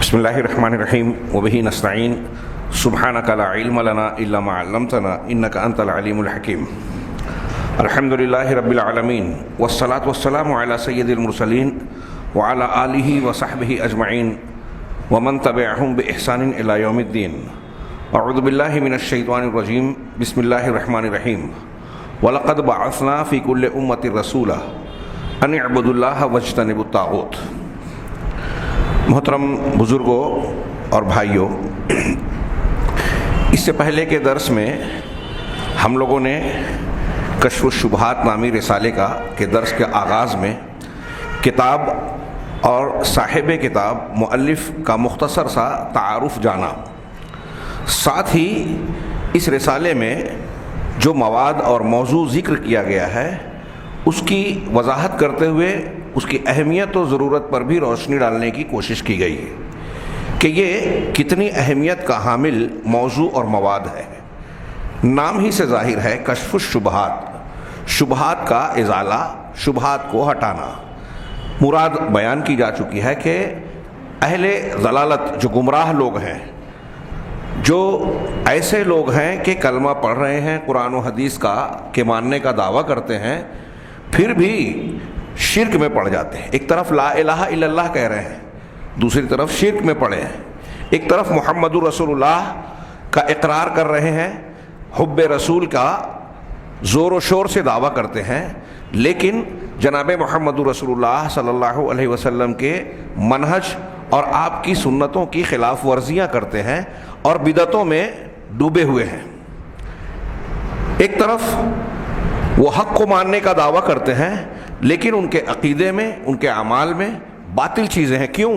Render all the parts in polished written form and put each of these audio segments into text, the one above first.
بسم اللہ الرحمن الرحیم وبہ نستعین سبحانک لا علم لنا الا ما علمتنا انک انت العلیم الحکیم الحمد للہ رب العالمین والصلاة والسلام علی سید المرسلین وعلی آلہ وصحبہ اجمعین ومن تبعہم بإحسان الی یوم الدین اعوذ باللہ من الشیطان الرجیم بسم اللہ الرحمن الرحیم وَلَقَدْ بَعَثْنَا فِي كُلِّ أُمَّةٍ رَسُولًا أَنِ اعْبُدُوا اللَّهَ وَاجْتَنِبُوا الطَّاغُوتَ۔ محترم بزرگوں اور بھائیوں، اس سے پہلے کے درس میں ہم لوگوں نے کشف الشبہات نامی رسالے کے درس کے آغاز میں کتاب اور صاحب کتاب مؤلف کا مختصر سا تعارف جانا، ساتھ ہی اس رسالے میں جو مواد اور موضوع ذکر کیا گیا ہے اس کی وضاحت کرتے ہوئے اس کی اہمیت و ضرورت پر بھی روشنی ڈالنے کی کوشش کی گئی ہے کہ یہ کتنی اہمیت کا حامل موضوع اور مواد ہے۔ نام ہی سے ظاہر ہے کشف الشبہات، شبہات کا ازالہ، شبہات کو ہٹانا۔ مراد بیان کی جا چکی ہے کہ اہل ضلالت جو گمراہ لوگ ہیں، جو ایسے لوگ ہیں کہ کلمہ پڑھ رہے ہیں، قرآن و حدیث کے ماننے کا دعویٰ کرتے ہیں، پھر بھی شرک میں پڑ جاتے ہیں۔ ایک طرف لا الہ الا اللہ کہہ رہے ہیں، دوسری طرف شرک میں پڑے ہیں۔ ایک طرف محمد رسول اللہ کا اقرار کر رہے ہیں، حب رسول کا زور و شور سے دعویٰ کرتے ہیں، لیکن جناب محمد رسول اللہ صلی اللہ علیہ وسلم کے منہج اور آپ کی سنتوں کی خلاف ورزیاں کرتے ہیں اور بدعتوں میں ڈوبے ہوئے ہیں۔ ایک طرف وہ حق کو ماننے کا دعویٰ کرتے ہیں، لیکن ان کے عقیدے میں، ان کے اعمال میں باطل چیزیں ہیں۔ کیوں؟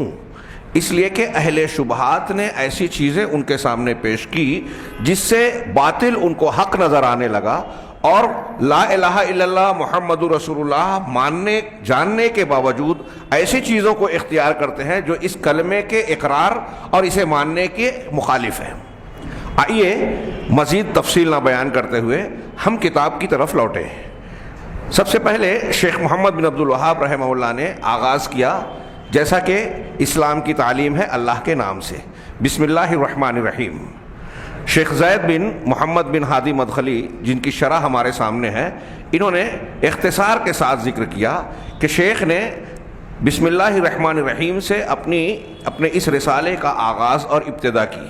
اس لیے کہ اہل شبہات نے ایسی چیزیں ان کے سامنے پیش کی جس سے باطل ان کو حق نظر آنے لگا، اور لا الہ الا اللہ محمد رسول اللہ ماننے جاننے کے باوجود ایسی چیزوں کو اختیار کرتے ہیں جو اس کلمے کے اقرار اور اسے ماننے کے مخالف ہیں۔ آئیے مزید تفصیل نہ بیان کرتے ہوئے ہم کتاب کی طرف لوٹیں۔ سب سے پہلے شیخ محمد بن عبد الوہاب رحمہ اللہ نے آغاز کیا، جیسا کہ اسلام کی تعلیم ہے، اللہ کے نام سے، بسم اللہ الرحمن الرحیم۔ شیخ زید بن محمد بن ہادی مدخلی، جن کی شرح ہمارے سامنے ہے، انہوں نے اختصار کے ساتھ ذکر کیا کہ شیخ نے بسم اللہ الرحمن الرحیم سے اپنے اس رسالے کا آغاز اور ابتدا کی۔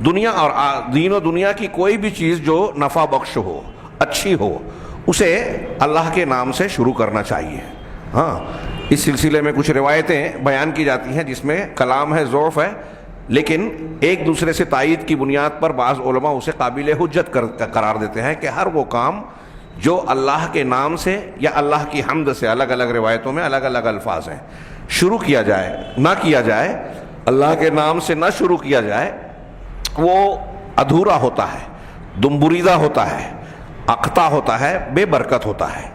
دنیا اور دین و دنیا کی کوئی بھی چیز جو نفع بخش ہو، اچھی ہو، اسے اللہ کے نام سے شروع کرنا چاہیے۔ ہاں، اس سلسلے میں کچھ روایتیں بیان کی جاتی ہیں جس میں کلام ہے، ضعف ہے، لیکن ایک دوسرے سے تائید کی بنیاد پر بعض علماء اسے قابل حجت قرار دیتے ہیں کہ ہر وہ کام جو اللہ کے نام سے یا اللہ کی حمد سے، الگ الگ روایتوں میں الگ الگ الفاظ ہیں، شروع کیا جائے، نہ کیا جائے، اللہ کے نام سے نہ شروع کیا جائے، وہ ادھورا ہوتا ہے، دمبریدہ ہوتا ہے، اقطع ہوتا ہے، بے برکت ہوتا ہے۔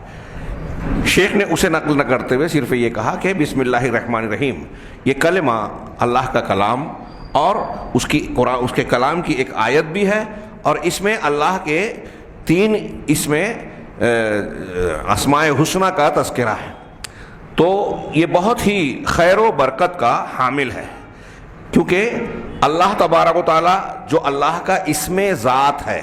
شیخ نے اسے نقل نہ کرتے ہوئے صرف یہ کہا کہ بسم اللہ الرحمن الرحیم، یہ کلمہ اللہ کا کلام اور اس کے کلام کی ایک آیت بھی ہے، اور اس میں اللہ کے 3 اسماء حسنہ کا تذکرہ ہے، تو یہ بہت ہی خیر و برکت کا حامل ہے، کیونکہ اللہ تبارک و تعالی جو اللہ کا اسم ذات ہے،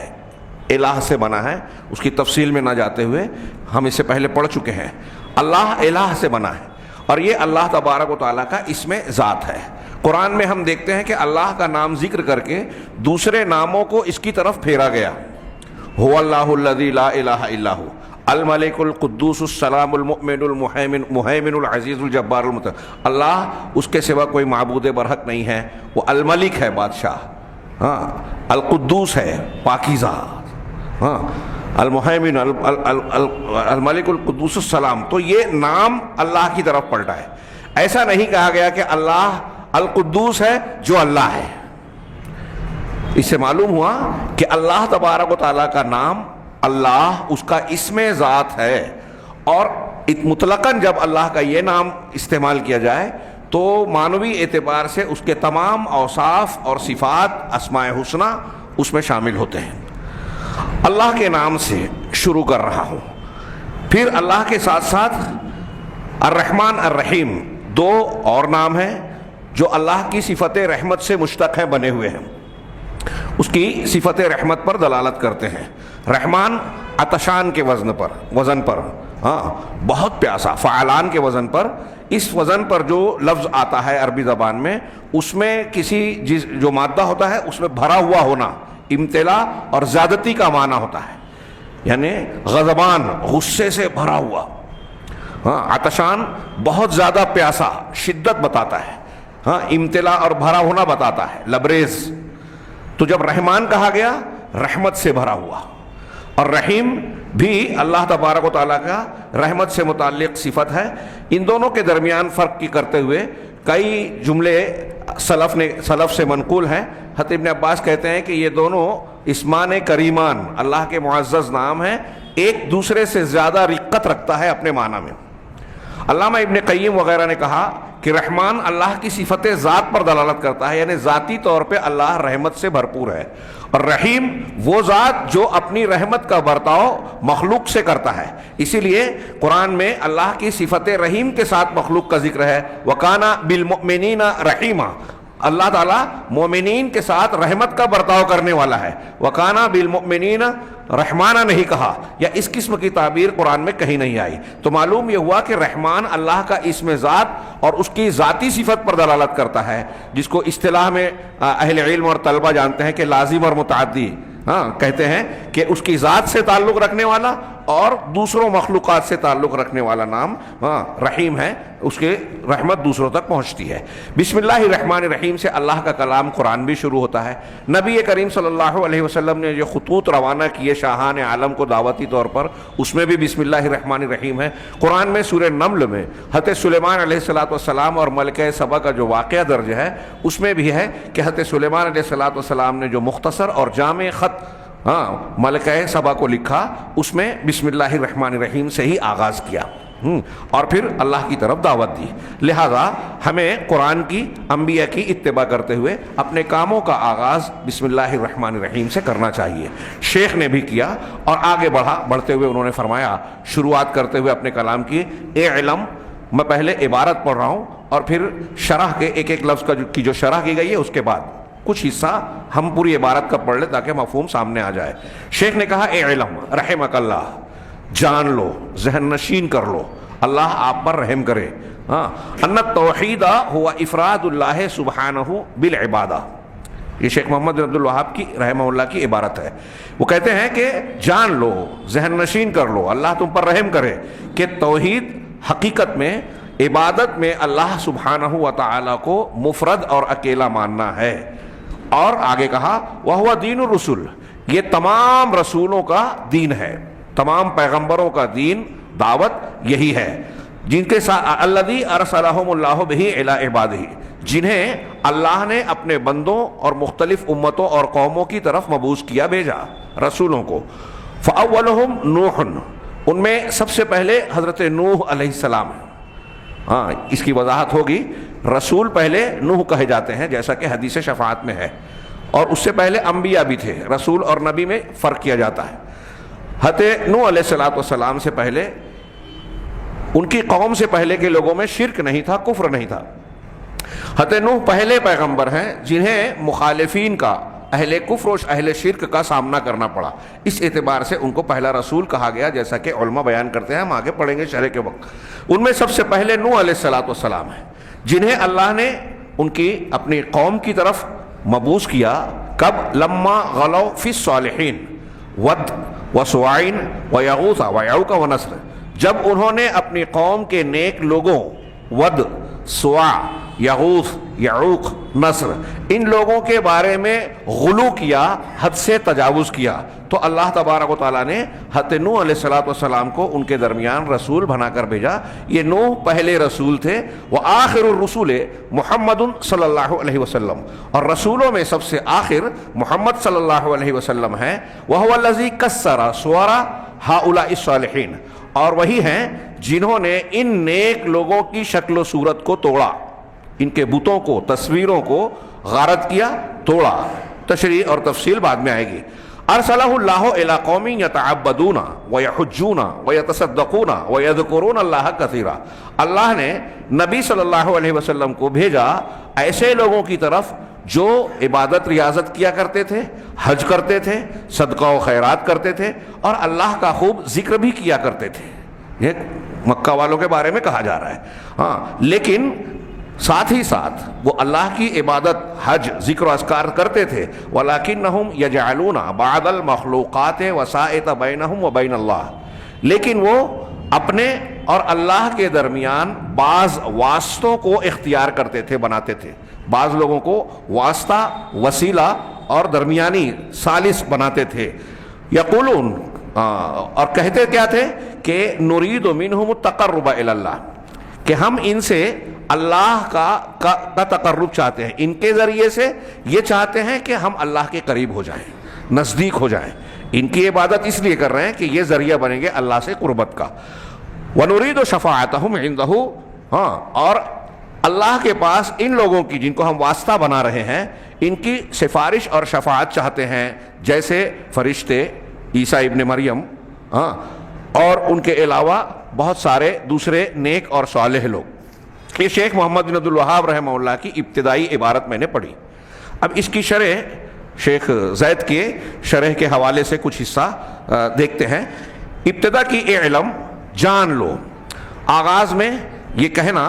الہ سے بنا ہے، اس کی تفصیل میں نہ جاتے ہوئے ہم اس سے پہلے پڑھ چکے ہیں، اللہ الہ سے بنا ہے، اور یہ اللہ تبارک و تعالیٰ کا اسم ذات ہے۔ قرآن میں ہم دیکھتے ہیں کہ اللہ کا نام ذکر کر کے دوسرے ناموں کو اس کی طرف پھیرا گیا۔ هو اللہ الذی لا الہ الا هو الملک القدوس السلام المؤمن المہیمن العزیز الجبار المتکبر۔ اللہ، اس کے سوا کوئی معبود برحق نہیں ہے، وہ الملک ہے، بادشاہ، ہاں، القدوس ہے، پاکیزہ، ہاں، المہیمن الملک القدوس السلام۔ تو یہ نام اللہ کی طرف پلٹا ہے۔ ایسا نہیں کہا گیا کہ اللہ القدوس ہے جو اللہ ہے۔ اس سے معلوم ہوا کہ اللہ تبارک و تعالیٰ کا نام اللہ اس کا اسم ذات ہے، اور مطلقاً جب اللہ کا یہ نام استعمال کیا جائے تو معنوی اعتبار سے اس کے تمام اوصاف اور صفات، اسماء حسنہ اس میں شامل ہوتے ہیں۔ اللہ کے نام سے شروع کر رہا ہوں۔ پھر اللہ کے ساتھ ساتھ الرحمن الرحیم 2 اور نام ہیں جو اللہ کی صفت رحمت سے مشتق ہیں بنے ہوئے ہیں، اس کی صفت رحمت پر دلالت کرتے ہیں۔ رحمان عطشان کے وزن پر بہت پیاسا، فعلان کے وزن پر، اس وزن پر جو لفظ آتا ہے عربی زبان میں، اس میں کسی جو مادہ ہوتا ہے اس میں بھرا ہوا ہونا، امتلا اور زیادتی کا معنی ہوتا ہے، یعنی غضبان، غصے سے بھرا ہوا۔ عطشان بہت زیادہ پیاسا، شدت بتاتا ہے، امتلا اور بھرا ہونا بتاتا ہے، لبریز۔ تو جب رحمان کہا گیا، رحمت سے بھرا ہوا، اور رحیم بھی اللہ تبارک و تعالیٰ کا رحمت سے متعلق صفت ہے۔ ان دونوں کے درمیان فرق کی کرتے ہوئے کئی جملے سلف سے منقول ہیں۔ حضرت ابن عباس کہتے ہیں کہ یہ دونوں اسمان کریمان، اللہ کے معزز نام ہیں، ایک دوسرے سے زیادہ رقت رکھتا ہے اپنے معنی میں۔ علامہ ابن قیم وغیرہ نے کہا کہ رحمان اللہ کی صفت ذات پر دلالت کرتا ہے، یعنی ذاتی طور پہ اللہ رحمت سے بھرپور ہے، اور رحیم وہ ذات جو اپنی رحمت کا برتاؤ مخلوق سے کرتا ہے۔ اسی لیے قرآن میں اللہ کی صفت رحیم کے ساتھ مخلوق کا ذکر ہے، وَكَانَ بِالْمُؤْمِنِينَ رَحِيمًا، اللہ تعالیٰ مومنین کے ساتھ رحمت کا برتاؤ کرنے والا ہے۔ وَكَانَ بِالْمُؤْمِنِينَ رحمانہ نہیں کہا، یا اس قسم کی تعبیر قرآن میں کہیں نہیں آئی، تو معلوم یہ ہوا کہ رحمان اللہ کا اسم ذات اور اس کی ذاتی صفت پر دلالت کرتا ہے، جس کو اصطلاح میں اہل علم اور طلبہ جانتے ہیں کہ لازم اور متعدی کہتے ہیں، کہ اس کی ذات سے تعلق رکھنے والا اور دوسروں مخلوقات سے تعلق رکھنے والا نام رحیم ہے، اس کے رحمت دوسروں تک پہنچتی ہے۔ بسم اللہ الرحمن الرحیم سے اللہ کا کلام قرآن بھی شروع ہوتا ہے۔ نبی کریم صلی اللہ علیہ وسلم نے جو خطوط روانہ کیے شاہان عالم کو دعوتی طور پر، اس میں بھی بسم اللہ الرحمن الرحیم ہے۔ قرآن میں سورہ نمل میں حضرت سلیمان علیہ السلام اور ملکہ سبا کا جو واقعہ درج ہے، اس میں بھی ہے کہ حضرت سلیمان علیہ السلام نے جو مختصر اور جامع خط ملکہ سبا کو لکھا، اس میں بسم اللہ الرحمن الرحیم سے ہی آغاز کیا اور پھر اللہ کی طرف دعوت دی۔ لہذا ہمیں قرآن کی، انبیاء کی اتباع کرتے ہوئے اپنے کاموں کا آغاز بسم اللہ الرحمن الرحیم سے کرنا چاہیے۔ شیخ نے بھی کیا اور آگے بڑھتے ہوئے انہوں نے فرمایا، شروعات کرتے ہوئے اپنے کلام کی، اے علم، میں پہلے عبارت پڑھ رہا ہوں اور پھر شرح کے ایک ایک لفظ کی جو شرح کی گئی ہے اس کے بعد کچھ حصہ ہم پوری عبارت کا پڑھ لیں تاکہ مفہوم سامنے آ جائے۔ شیخ نے کہا، اے علم رحمک اللہ، جان لو، ذہن نشین کر لو، اللہ آپ پر رحم کرے، ان التوحید ہوا افراد اللہ سبحانہ بالعبادہ۔ یہ شیخ محمد بن عبد الوہاب کی رحمہ اللہ کی عبارت ہے۔ وہ کہتے ہیں کہ جان لو، ذہن نشین کر لو، اللہ تم پر رحم کرے کہ توحید حقیقت میں، عبادت میں اللہ سبحانہ و تعالی کو مفرد اور اکیلا ماننا ہے۔ اور آگے کہا، وَهُوَ دین الرسول، یہ تمام رسولوں کا دین ہے، تمام پیغمبروں کا دین، دعوت یہی ہے، جن کے ساتھ الذی ارسلہم اللہ بہ الی عبادہ، جنہیں اللہ نے اپنے بندوں اور مختلف امتوں اور قوموں کی طرف مبعوث کیا، بھیجا رسولوں کو۔ فاولہم نوح، ان میں سب سے پہلے حضرت نوح علیہ السلام ہے۔ اس کی وضاحت ہوگی، رسول پہلے نوح کہے جاتے ہیں جیسا کہ حدیث شفاعت میں ہے، اور اس سے پہلے انبیاء بھی تھے۔ رسول اور نبی میں فرق کیا جاتا ہے۔ حضرت نوح علیہ السلام سے پہلے، ان کی قوم سے پہلے کے لوگوں میں شرک نہیں تھا، کفر نہیں تھا۔ حضرت نوح پہلے پیغمبر ہیں جنہیں مخالفین کا، اہل کفر و اہل شرک کا سامنا کرنا پڑا، اس اعتبار سے ان کو پہلا رسول کہا گیا، جیسا کہ علماء بیان کرتے ہیں، ہم آگے پڑھیں گے شرح کے وقت۔ ان میں سب سے پہلے نوح علیہ السلام ہیں، جنہیں اللہ نے ان کی اپنی قوم کی طرف مبعوث کیا۔ کب؟ لما غلو فی الصالحین ود و سوائن و یغوث و یعوق و نصر، جب انہوں نے اپنی قوم کے نیک لوگوں، ود، سوا، یغوث، یعوق، نصر، ان لوگوں کے بارے میں غلو کیا، حد سے تجاوز کیا، تو اللہ تبارک و تعالیٰ نے حضرت نوح علیہ السلام کو ان کے درمیان رسول بنا کر بھیجا۔ یہ نوح پہلے رسول تھے، وآخر الرسول محمد صلی اللہ علیہ وسلم، اور رسولوں میں سب سے آخر محمد صلی اللہ علیہ وسلم ہیں۔ وہو الذی کسر صور ہؤلاء الصالحین، اور وہی ہیں جنہوں نے ان نیک لوگوں کی شکل و صورت کو توڑا، ان کے بتوں کو، تصویروں کو غارت کیا، توڑا۔ تشریح اور تفصیل بعد میں آئے گی۔ ارسلہ اللہ الی قوم یتعبدون ویحجون ویتصدقون ویذکرون اللہ کثیرا، اللہ نے نبی صلی اللہ علیہ وسلم کو بھیجا ایسے لوگوں کی طرف جو عبادت ریاضت کیا کرتے تھے، حج کرتے تھے، صدقہ و خیرات کرتے تھے، اور اللہ کا خوب ذکر بھی کیا کرتے تھے. یہ مکہ والوں کے بارے میں کہا جا رہا ہے. ہاں، لیکن ساتھ ہی ساتھ وہ اللہ کی عبادت، حج، ذکر و اذکار کرتے تھے. وَلَكِنَّهُمْ يَجْعَلُونَ بَعْضَ الْمَخْلُوقَاتِ وَسَائِطَ بَيْنَهُمْ وَبَيْنَ اللَّهِ، لیکن وہ اپنے اور اللہ کے درمیان بعض واسطوں کو اختیار کرتے تھے، بناتے تھے. بعض لوگوں کو واسطہ، وسیلہ اور درمیانی ثالث بناتے تھے. یقولون، اور کہتے کیا تھے کہ نرید منہم التقرب الی اللہ، کہ ہم ان سے اللہ کا تقرب چاہتے ہیں، ان کے ذریعے سے یہ چاہتے ہیں کہ ہم اللہ کے قریب ہو جائیں، نزدیک ہو جائیں. ان کی عبادت اس لیے کر رہے ہیں کہ یہ ذریعہ بنیں گے اللہ سے قربت کا. وَنُرِيدُ شَفَاعَتَهُمْ عِندَهُ، ہاں، اور اللہ کے پاس ان لوگوں کی جن کو ہم واسطہ بنا رہے ہیں، ان کی سفارش اور شفاعت چاہتے ہیں، جیسے فرشتے، عیسیٰ ابن مریم، ہاں، اور ان کے علاوہ بہت سارے دوسرے نیک اور صالح لوگ. یہ شیخ محمد بن عبد الوہاب رحمہ اللہ کی ابتدائی عبارت میں نے پڑھی. اب اس کی شرح شیخ زید کے شرح کے حوالے سے کچھ حصہ دیکھتے ہیں. ابتدا کی علم جان لو. آغاز میں یہ کہنا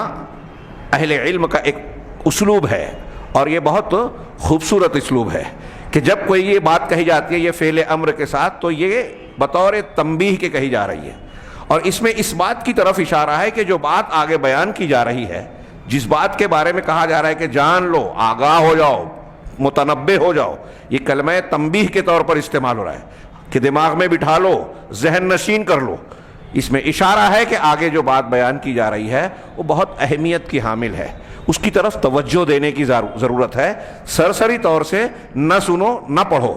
اہل علم کا ایک اسلوب ہے، اور یہ بہت خوبصورت اسلوب ہے کہ جب کوئی یہ بات کہی جاتی ہے یہ فعل امر کے ساتھ، تو یہ بطور تنبیہ کے کہی جا رہی ہے، اور اس میں اس بات کی طرف اشارہ ہے کہ جو بات آگے بیان کی جا رہی ہے، جس بات کے بارے میں کہا جا رہا ہے کہ جان لو، آگاہ ہو جاؤ، متنبہ ہو جاؤ، یہ کلمہ تنبیہ کے طور پر استعمال ہو رہا ہے کہ دماغ میں بٹھا لو، ذہن نشین کر لو. اس میں اشارہ ہے کہ آگے جو بات بیان کی جا رہی ہے وہ بہت اہمیت کی حامل ہے، اس کی طرف توجہ دینے کی ضرورت ہے. سرسری طور سے نہ سنو، نہ پڑھو،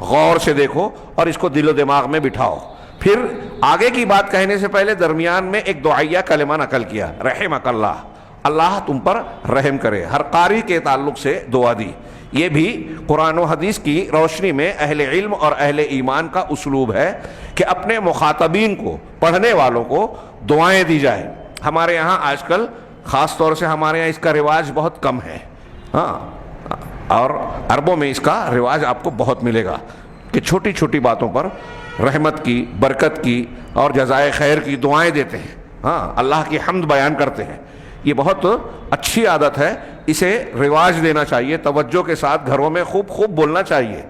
غور سے دیکھو اور اس کو دل و دماغ میں بٹھاؤ. پھر آگے کی بات کہنے سے پہلے درمیان میں ایک دعائیہ کلمہ نقل کیا، رحمک اللہ، اللہ تم پر رحم کرے. ہر قاری کے تعلق سے دعا دی. یہ بھی قرآن و حدیث کی روشنی میں اہل علم اور اہل ایمان کا اسلوب ہے کہ اپنے مخاطبین کو، پڑھنے والوں کو دعائیں دی جائے. ہمارے یہاں آج کل خاص طور سے ہمارے یہاں اس کا رواج بہت کم ہے، ہاں، اور عربوں میں اس کا رواج آپ کو بہت ملے گا کہ چھوٹی چھوٹی باتوں پر رحمت کی، برکت کی اور جزائے خیر کی دعائیں دیتے ہیں. ہاں، اللہ کی حمد بیان کرتے ہیں. یہ بہت اچھی عادت ہے، اسے رواج دینا چاہیے. توجہ کے ساتھ گھروں میں خوب خوب بولنا چاہیے.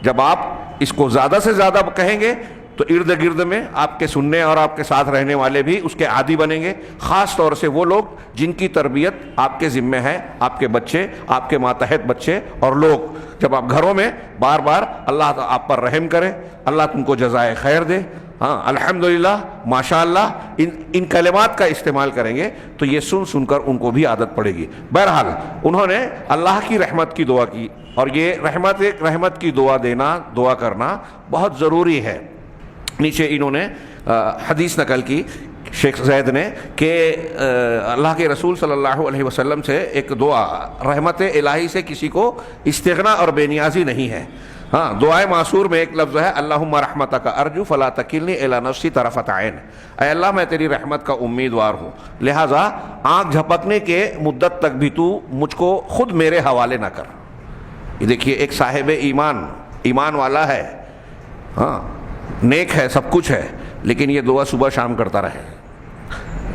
جب آپ اس کو زیادہ سے زیادہ کہیں گے تو ارد گرد میں آپ کے سننے اور آپ کے ساتھ رہنے والے بھی اس کے عادی بنیں گے. خاص طور سے وہ لوگ جن کی تربیت آپ کے ذمہ ہے، آپ کے بچے، آپ کے ماتحت بچے اور لوگ. جب آپ گھروں میں بار بار اللہ آپ پر رحم کرے، اللہ تم کو جزائے خیر دے، ہاں، الحمدللہ، ماشاءاللہ، ان کلمات کا استعمال کریں گے تو یہ سن سن کر ان کو بھی عادت پڑے گی. بہرحال انہوں نے اللہ کی رحمت کی دعا کی، اور یہ رحمت کی دعا دینا، دعا کرنا بہت ضروری ہے. نیچے انہوں نے حدیث نقل کی شیخ زید نے کہ اللہ کے رسول صلی اللہ علیہ وسلم سے ایک دعا، رحمت الہی سے کسی کو استغنا اور بے نیازی نہیں ہے. ہاں، دعائے معصور میں ایک لفظ ہے، اللہم رحمتک ارجو فلا تکلنی الی نفسی طرفۃ عین. اے اللہ، میں تیری رحمت کا امیدوار ہوں، لہٰذا آنکھ جھپکنے کے مدت تک بھی تو مجھ کو خود میرے حوالے نہ کر. یہ دیکھیے، ایک صاحب ایمان والا ہے، ہاں، نیک ہے، سب کچھ ہے، لیکن یہ دعا صبح شام کرتا رہے.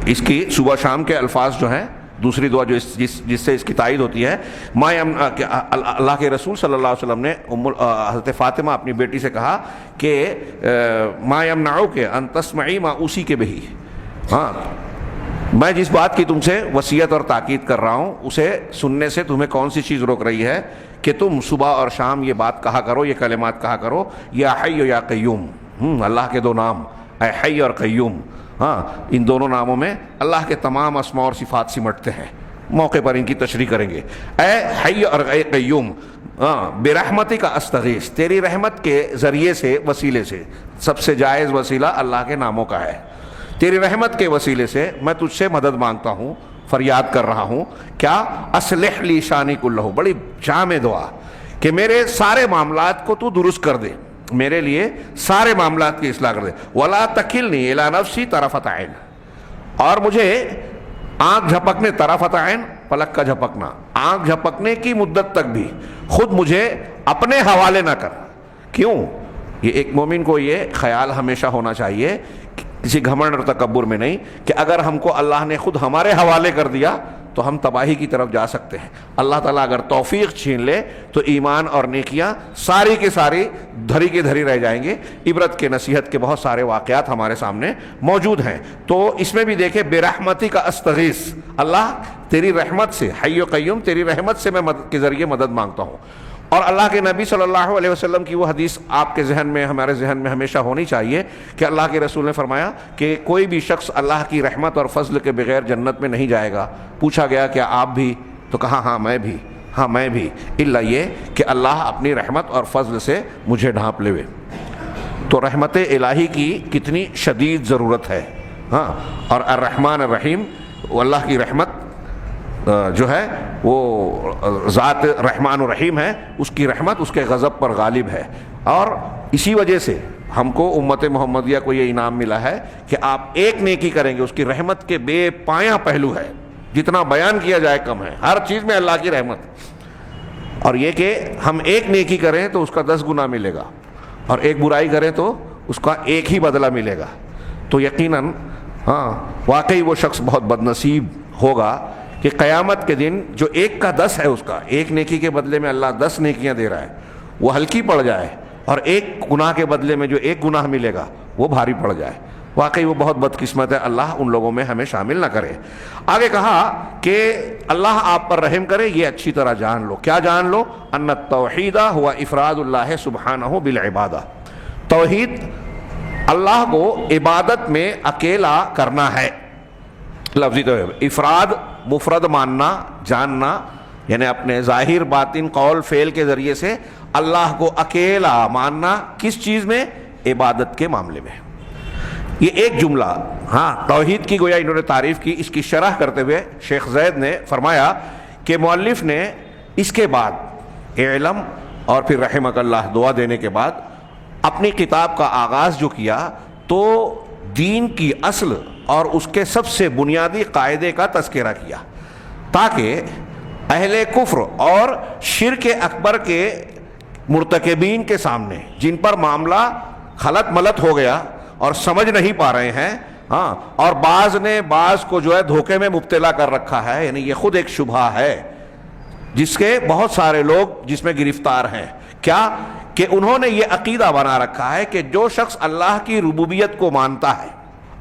اس کی صبح شام کے الفاظ جو ہیں، دوسری دعا جو جس سے اس کی تائید ہوتی ہے، اللہ کے رسول صلی اللہ علیہ وسلم نے حضرت فاطمہ اپنی بیٹی سے کہا کہ ما یمنعک ان تسمعی ما اوصیک بہ. ہاں، میں جس بات کی تم سے وصیت اور تاکید کر رہا ہوں اسے سننے سے تمہیں کون سی چیز روک رہی ہے کہ تم صبح اور شام یہ بات کہا کرو، یہ کلمات کہا کرو، یا حی یا قیوم. اللہ کے دو نام، اے حی اور قیوم. ہاں، ان دونوں ناموں میں اللہ کے تمام اسماء اور صفات سمٹتے ہیں. موقع پر ان کی تشریح کریں گے. اے حی اور اے قیوم، برحمتی کا استغیث، تیری رحمت کے ذریعے سے، وسیلے سے، سب سے جائز وسیلہ اللہ کے ناموں کا ہے. تیری رحمت کے وسیلے سے میں تجھ سے مدد مانگتا ہوں، فریاد کر رہا ہوں. کیا؟ اصلح لی شانی کلہ، بڑی جامع دعا کہ میرے سارے معاملات کو تو درست کر دے، میرے لیے سارے معاملات کی اصلاح کر دے. ولا تکلنی الی نفسی طرفۃ عین، اور مجھے آنکھ جھپکنے، طرفۃ عین پلک کا جھپکنا، آنکھ جھپکنے کی مدت تک بھی خود مجھے اپنے حوالے نہ کر. کیوں؟ یہ ایک مومن کو یہ خیال ہمیشہ ہونا چاہیے، کسی گھمنڈ اور تکبر میں نہیں، کہ اگر ہم کو اللہ نے خود ہمارے حوالے کر دیا تو ہم تباہی کی طرف جا سکتے ہیں. اللہ تعالیٰ اگر توفیق چھین لے تو ایمان اور نیکیاں ساری کی ساری دھری کی دھری رہ جائیں گے. عبرت کے نصیحت کے بہت سارے واقعات ہمارے سامنے موجود ہیں. تو اس میں بھی دیکھیں، برحمتی کا استغیث، اللہ تیری رحمت سے، حی و قیوم تیری رحمت سے میں کے ذریعے مدد مانگتا ہوں. اور اللہ کے نبی صلی اللہ علیہ وسلم کی وہ حدیث آپ کے ذہن میں، ہمارے ذہن میں ہمیشہ ہونی چاہیے کہ اللہ کے رسول نے فرمایا کہ کوئی بھی شخص اللہ کی رحمت اور فضل کے بغیر جنت میں نہیں جائے گا. پوچھا گیا کیا آپ بھی؟ تو کہا ہاں میں بھی، ہاں میں بھی، الا یہ کہ اللہ اپنی رحمت اور فضل سے مجھے ڈھانپ لے. تو رحمت الہی کی کتنی شدید ضرورت ہے. ہاں، اور الرحمن الرحیم، اللہ کی رحمت جو ہے وہ ذات رحمان الرحیم ہے، اس کی رحمت اس کے غضب پر غالب ہے. اور اسی وجہ سے ہم کو امت محمدیہ کو یہ انعام ملا ہے کہ آپ ایک نیکی کریں گے، اس کی رحمت کے بے پایاں پہلو ہے، جتنا بیان کیا جائے کم ہے. ہر چیز میں اللہ کی رحمت. اور یہ کہ ہم ایک نیکی کریں تو اس کا 10 گنا ملے گا، اور ایک برائی کریں تو اس کا ایک ہی بدلہ ملے گا. تو یقیناً ہاں واقعی وہ شخص بہت بد نصیب ہوگا کہ قیامت کے دن جو 1 کا 10 ہے، اس کا ایک نیکی کے بدلے میں اللہ 10 نیکیاں دے رہا ہے، وہ ہلکی پڑ جائے، اور ایک گناہ کے بدلے میں جو 1 گناہ ملے گا وہ بھاری پڑ جائے. واقعی وہ بہت بدقسمت ہے. اللہ ان لوگوں میں ہمیں شامل نہ کرے. آگے کہا کہ اللہ آپ پر رحم کرے، یہ اچھی طرح جان لو. کیا جان لو؟ ان التوحید هو افراد اللہ سبحانہ بالعبادہ. توحید اللہ کو عبادت میں اکیلا کرنا ہے. لفظی تو افراد، مفرد ماننا، جاننا، یعنی اپنے ظاہر باطن قول فعل کے ذریعے سے اللہ کو اکیلا ماننا. کس چیز میں؟ عبادت کے معاملے میں. یہ ایک جملہ ہاں توحید کی گویا انہوں نے تعریف کی. اس کی شرح کرتے ہوئے شیخ زید نے فرمایا کہ مؤلف نے اس کے بعد علم اور پھر رحمک اللہ دعا دینے کے بعد اپنی کتاب کا آغاز جو کیا تو دین کی اصل اور اس کے سب سے بنیادی قاعدے کا تذکرہ کیا، تاکہ اہل کفر اور شرک اکبر کے مرتکبین کے سامنے، جن پر معاملہ خلط ملط ہو گیا اور سمجھ نہیں پا رہے ہیں، ہاں، اور بعض نے بعض کو جو ہے دھوکے میں مبتلا کر رکھا ہے، یعنی یہ خود ایک شبہہ ہے جس کے بہت سارے لوگ جس میں گرفتار ہیں. کیا کہ انہوں نے یہ عقیدہ بنا رکھا ہے کہ جو شخص اللہ کی ربوبیت کو مانتا ہے،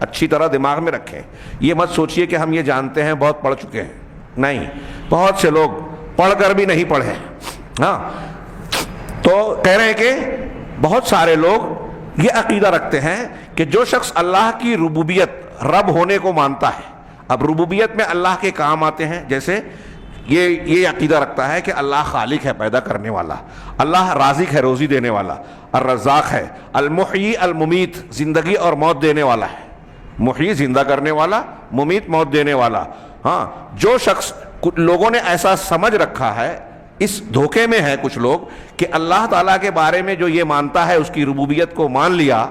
اچھی طرح دماغ میں رکھیں، یہ مت سوچئے کہ ہم یہ جانتے ہیں، بہت پڑھ چکے ہیں. نہیں، بہت سے لوگ پڑھ کر بھی نہیں پڑھے. ہاں، تو کہہ رہے ہیں کہ بہت سارے لوگ یہ عقیدہ رکھتے ہیں کہ جو شخص اللہ کی ربوبیت، رب ہونے کو مانتا ہے. اب ربوبیت میں اللہ کے کام آتے ہیں، جیسے یہ عقیدہ رکھتا ہے کہ اللہ خالق ہے، پیدا کرنے والا، اللہ رازق ہے، روزی دینے والا، الرزاق ہے، المحیی الممیت، زندگی اور موت دینے والا ہے، محیی زندہ کرنے والا، ممیت موت دینے والا. ہاں، جو شخص، لوگوں نے ایسا سمجھ رکھا ہے، اس دھوکے میں ہے کچھ لوگ کہ اللہ تعالیٰ کے بارے میں جو یہ مانتا ہے، اس کی ربوبیت کو مان لیا،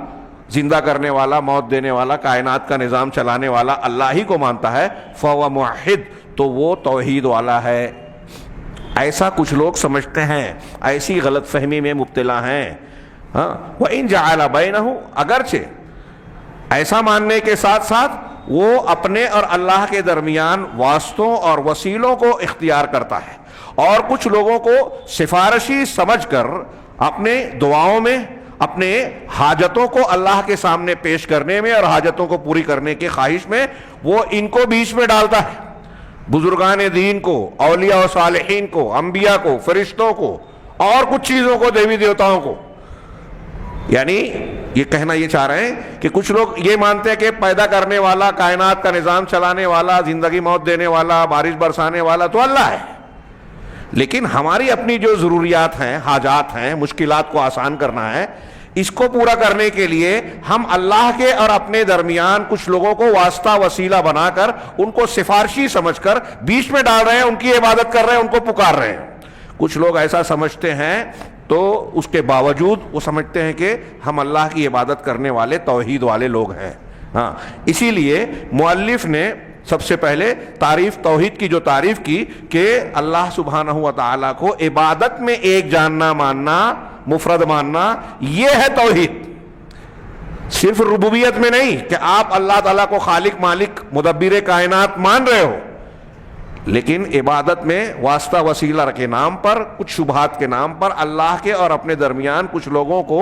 زندہ کرنے والا، موت دینے والا، کائنات کا نظام چلانے والا اللہ ہی کو مانتا ہے، فهو موحد، تو وہ توحید والا ہے. ایسا کچھ لوگ سمجھتے ہیں، ایسی غلط فہمی میں مبتلا ہیں. ہاں، وَإِن جَعَلَ بَيْنَهُ، اگرچہ ایسا ماننے کے ساتھ ساتھ وہ اپنے اور اللہ کے درمیان واسطوں اور وسیلوں کو اختیار کرتا ہے، اور کچھ لوگوں کو سفارشی سمجھ کر اپنے دعاؤں میں، اپنے حاجتوں کو اللہ کے سامنے پیش کرنے میں اور حاجتوں کو پوری کرنے کی خواہش میں وہ ان کو بیچ میں ڈالتا ہے. بزرگان دین کو، اولیاء و صالحین کو، انبیاء کو، فرشتوں کو، اور کچھ چیزوں کو، دیوی دیوتاؤں کو. یعنی یہ کہنا یہ چاہ رہے ہیں کہ کچھ لوگ یہ مانتے ہیں کہ پیدا کرنے والا، کائنات کا نظام چلانے والا، زندگی موت دینے والا، بارش برسانے والا تو اللہ ہے، لیکن ہماری اپنی جو ضروریات ہیں، حاجات ہیں، مشکلات کو آسان کرنا ہے، اس کو پورا کرنے کے لیے ہم اللہ کے اور اپنے درمیان کچھ لوگوں کو واسطہ وسیلہ بنا کر ان کو سفارشی سمجھ کر بیچ میں ڈال رہے ہیں، ان کی عبادت کر رہے ہیں، ان کو پکار رہے ہیں. کچھ لوگ ایسا سمجھتے ہیں، تو اس کے باوجود وہ سمجھتے ہیں کہ ہم اللہ کی عبادت کرنے والے توحید والے لوگ ہیں. ہاں، اسی لیے مؤلف نے سب سے پہلے تعریف توحید کی جو تعریف کی کہ اللہ سبحانہ و تعالیٰ کو عبادت میں ایک جاننا ماننا، مفرد ماننا، یہ ہے توحید۔ صرف ربوبیت میں نہیں کہ آپ اللہ تعالیٰ کو خالق، مالک، مدبر کائنات مان رہے ہو، لیکن عبادت میں واسطہ وسیلہ کے نام پر، کچھ شبہات کے نام پر اللہ کے اور اپنے درمیان کچھ لوگوں کو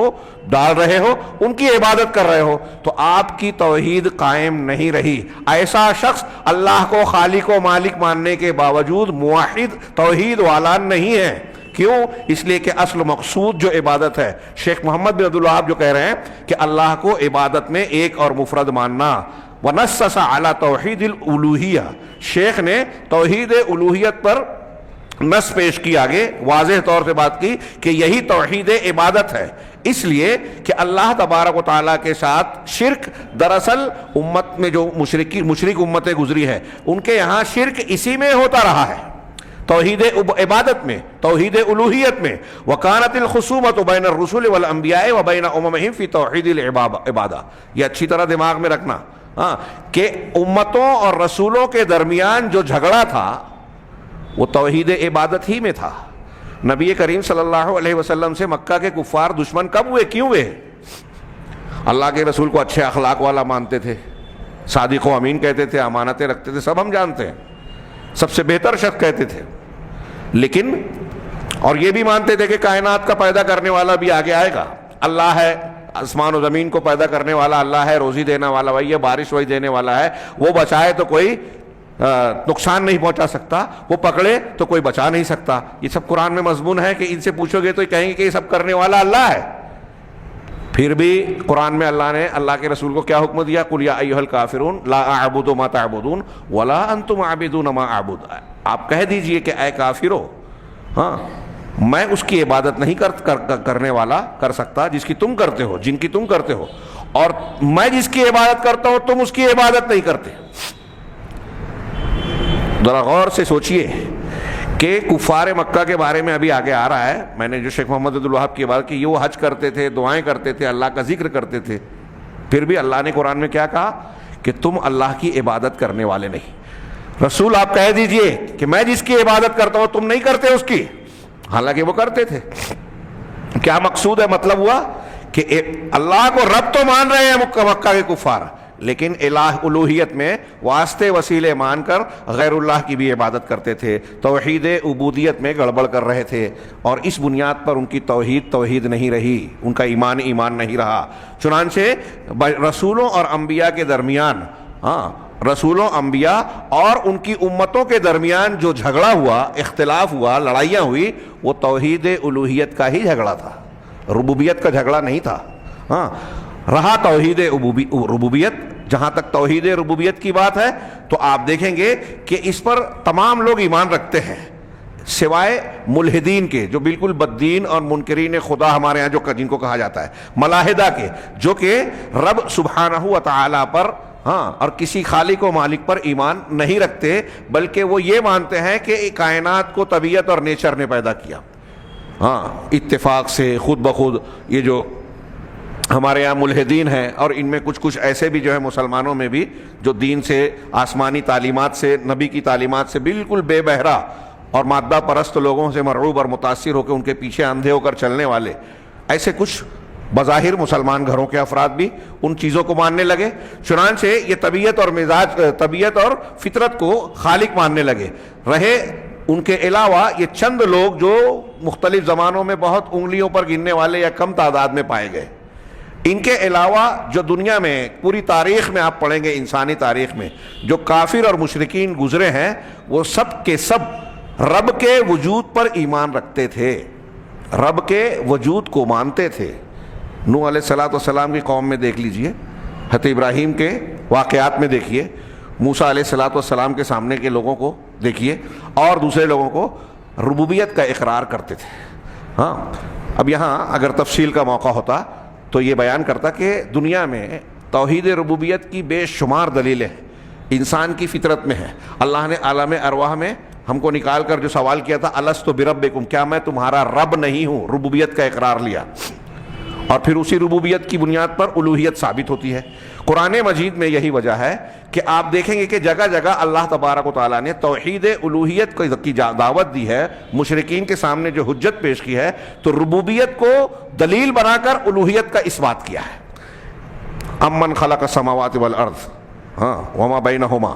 ڈال رہے ہو، ان کی عبادت کر رہے ہو، تو آپ کی توحید قائم نہیں رہی۔ ایسا شخص اللہ کو خالق و مالک ماننے کے باوجود موحد، توحید والا نہیں ہے۔ کیوں؟ اس لیے کہ اصل مقصود جو عبادت ہے، شیخ محمد بن عبد الوہاب جو کہہ رہے ہیں کہ اللہ کو عبادت میں ایک اور مفرد ماننا، وَنَسَّسَ عَلَى تَوْحِيدِ الْأُلُوهِيَّةِ، شیخ نے توحید الوہیت پر نص پیش کی، آگے واضح طور سے بات کی کہ یہی توحید عبادت ہے۔ اس لیے کہ اللہ تبارک و تعالیٰ کے ساتھ شرک، دراصل امت میں جو مشرک امتیں گزری ہے ان کے یہاں شرک اسی میں ہوتا رہا ہے، توحید عبادت میں، توحید الوہیت میں۔ وَكَانَتِ الْخُصُومَةُ بَيْنَ الرُّسُلِ وَالْأَنْبِيَاءِ وَبَيْنَ أُمَمِهِمْ فِي تَوْحِيدِ الْعِبَادَةِ، یہ اچھی طرح دماغ میں رکھنا کہ امتوں اور رسولوں کے درمیان جو جھگڑا تھا وہ توحید عبادت ہی میں تھا۔ نبی کریم صلی اللہ علیہ وسلم سے مکہ کے کفار دشمن کب ہوئے، کیوں ہوئے؟ اللہ کے رسول کو اچھے اخلاق والا مانتے تھے، صادق و امین کہتے تھے، امانتیں رکھتے تھے، سب ہم جانتے ہیں، سب سے بہتر شخص کہتے تھے، لیکن اور یہ بھی مانتے تھے کہ کائنات کا پیدا کرنے والا بھی آگے آئے گا، اللہ ہے، آسمان و زمین کو پیدا کرنے والا اللہ ہے، روزی دینے والا وہی ہے، بارش وہی دینے والا ہے، وہ بچائے تو کوئی نقصان نہیں پہنچا سکتا، وہ پکڑے تو کوئی بچا نہیں سکتا۔ یہ سب قرآن میں مضمون ہے کہ ان سے پوچھو گے تو یہ کہیں گے کہ یہ سب کرنے والا اللہ ہے۔ پھر بھی قرآن میں اللہ نے اللہ کے رسول کو کیا حکم دیا؟ قُلْ يَا أَيُّهَا الْكَافِرُونَ لَا أَعْبُدُ مَا تَعْبُدُونَ وَلَا أَنْتُمْ عَابِدُونَ مَا أَعْبُدُ، آپ کہہ دیجئے کہ اے کافرو، ہاں میں اس کی عبادت نہیں کرنے والا کر سکتا جس کی تم کرتے ہو، جن کی تم کرتے ہو، اور میں جس کی عبادت کرتا ہوں تم اس کی عبادت نہیں کرتے۔ ذرا غور سے سوچئے کہ کفار مکہ کے بارے میں ابھی آگے آ رہا ہے، میں نے جو شیخ محمد عبد الوہاب کی بات کی، یہ وہ حج کرتے تھے، دعائیں کرتے تھے، اللہ کا ذکر کرتے تھے، پھر بھی اللہ نے قرآن میں کیا کہا کہ تم اللہ کی عبادت کرنے والے نہیں۔ رسول آپ کہہ دیجئے کہ میں جس کی عبادت کرتا ہوں تم نہیں کرتے اس کی، حالانکہ وہ کرتے تھے۔ کیا مقصود ہے؟ مطلب ہوا کہ اللہ کو رب تو مان رہے ہیں مکہ کے کفار، لیکن الہ الوہیت میں واسطے وسیلے مان کر غیر اللہ کی بھی عبادت کرتے تھے، توحید عبودیت میں گڑبڑ کر رہے تھے، اور اس بنیاد پر ان کی توحید نہیں رہی، ان کا ایمان نہیں رہا۔ چنانچہ رسولوں اور انبیاء کے درمیان، رسولوں، انبیاء اور ان کی امتوں کے درمیان جو جھگڑا ہوا، اختلاف ہوا، لڑائیاں ہوئی، وہ توحید الوہیت کا ہی جھگڑا تھا، ربوبیت کا جھگڑا نہیں تھا۔ رہا توحید ربوبیت، جہاں تک توحید ربوبیت کی بات ہے تو آپ دیکھیں گے کہ اس پر تمام لوگ ایمان رکھتے ہیں سوائے ملحدین کے، جو بالکل بددین اور منکرین خدا ہمارے ہاں جن کو کہا جاتا ہے، ملاحدہ کے، جو کہ رب سبحانہ و تعالیٰ پر اور کسی خالق و مالک پر ایمان نہیں رکھتے، بلکہ وہ یہ مانتے ہیں کہ کائنات کو طبیعت اور نیچر نے پیدا کیا، اتفاق سے، خود بخود۔ یہ جو ہمارے یہاں ملحدین ہیں، اور ان میں کچھ ایسے بھی جو ہے مسلمانوں میں بھی جو دین سے، آسمانی تعلیمات سے، نبی کی تعلیمات سے بالکل بے بہرا اور مادہ پرست لوگوں سے مرعوب اور متاثر ہو کے ان کے پیچھے اندھے ہو کر چلنے والے، ایسے کچھ بظاہر مسلمان گھروں کے افراد بھی ان چیزوں کو ماننے لگے۔ چنانچہ یہ طبیعت اور فطرت کو خالق ماننے لگے۔ رہے ان کے علاوہ یہ چند لوگ جو مختلف زمانوں میں بہت انگلیوں پر گننے والے یا کم تعداد میں پائے گئے، ان کے علاوہ جو دنیا میں پوری تاریخ میں آپ پڑھیں گے، انسانی تاریخ میں جو کافر اور مشرکین گزرے ہیں، وہ سب کے سب رب کے وجود پر ایمان رکھتے تھے، رب کے وجود کو مانتے تھے۔ نوح علیہ السلام کی قوم میں دیکھ لیجئے، حضرت ابراہیم کے واقعات میں دیکھیے، موسیٰ علیہ السلام کے سامنے کے لوگوں کو دیکھیے، اور دوسرے لوگوں کو ربوبیت کا اقرار کرتے تھے۔ اب یہاں اگر تفصیل کا موقع ہوتا تو یہ بیان کرتا کہ دنیا میں توحید ربوبیت کی بے شمار دلیلیں انسان کی فطرت میں ہیں۔ اللہ نے عالم ارواح میں ہم کو نکال کر جو سوال کیا تھا، الست بربکم، کیا میں تمہارا رب نہیں ہوں، ربوبیت کا اقرار لیا۔ اور پھر اسی ربوبیت کی بنیاد پر الوہیت ثابت ہوتی ہے۔ قرآن مجید میں یہی وجہ ہے کہ آپ دیکھیں گے کہ جگہ جگہ اللہ تبارک و تعالیٰ نے توحید الوہیت کی دعوت دی ہے، مشرکین کے سامنے جو حجت پیش کی ہے تو ربوبیت کو دلیل بنا کر الوہیت کا اثبات کیا ہے۔ امن خلق السماوات والارض وما بینہما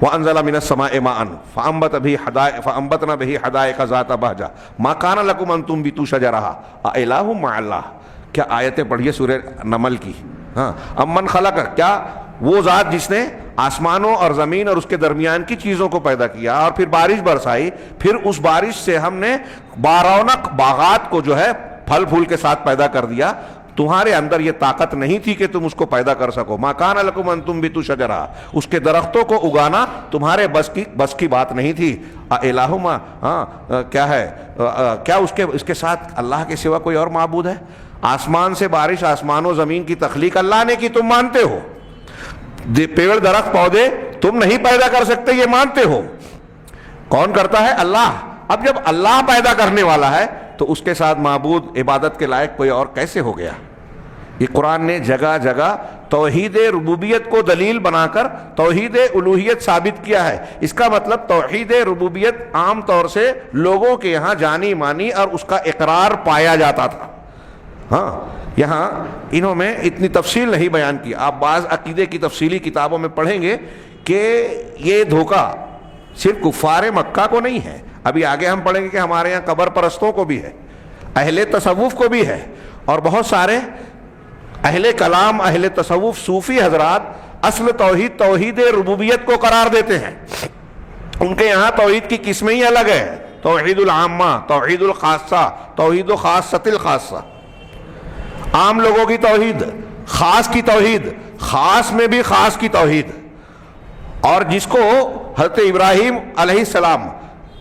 وانزل من السماء ماء فانبتنا به حدائق ذات بہجہ ما کان لکم ان تنبتوا شجرها االہ مع اللہ۔ کیا آیتیں پڑھیے سورہ نمل کی۔ امن خلق، کیا وہ ذات جس نے آسمانوں اور زمین اور اس کے درمیان کی چیزوں کو پیدا کیا اور پھر بارش برسائی، پھر اس بارش سے ہم نے بارونق باغات کو جو ہے پھل پھول کے ساتھ پیدا کر دیا۔ تمہارے اندر یہ طاقت نہیں تھی کہ تم اس کو پیدا کر سکو۔ ما کان لکم ان تنبتوا شجرا، اس کے درختوں کو اگانا تمہارے بس کی بات نہیں تھی۔ الہما، کیا ہے، کیا اس کے ساتھ اللہ کے سوا کوئی اور معبود ہے؟ آسمان سے بارش، آسمان و زمین کی تخلیق اللہ نے کی، تم مانتے ہو۔ پیڑ درخت پودے تم نہیں پیدا کر سکتے، یہ مانتے ہو۔ کون کرتا ہے؟ اللہ۔ اب جب اللہ پیدا کرنے والا ہے تو اس کے ساتھ معبود عبادت کے لائق کوئی اور کیسے ہو گیا؟ یہ قرآن نے جگہ جگہ توحید ربوبیت کو دلیل بنا کر توحید الوہیت ثابت کیا ہے۔ اس کا مطلب توحید ربوبیت عام طور سے لوگوں کے یہاں جانی مانی اور اس کا اقرار پایا جاتا تھا۔ یہاں انہوں میں اتنی تفصیل نہیں بیان کی۔ آپ بعض عقیدے کی تفصیلی کتابوں میں پڑھیں گے کہ یہ دھوکہ صرف کفار مکہ کو نہیں ہے، ابھی آگے ہم پڑھیں گے کہ ہمارے یہاں قبر پرستوں کو بھی ہے، اہل تصوف کو بھی ہے، اور بہت سارے اہل کلام، اہل تصوف، صوفی حضرات اصل توحید ربوبیت کو قرار دیتے ہیں۔ ان کے یہاں توحید کی قسمیں ہی الگ ہے، توحید العامہ، توحید الخاصہ، توحید خاصۃ الخاصہ۔ عام لوگوں کی توحید، خاص کی توحید، خاص میں بھی خاص کی توحید۔ اور جس کو حضرت ابراہیم علیہ السلام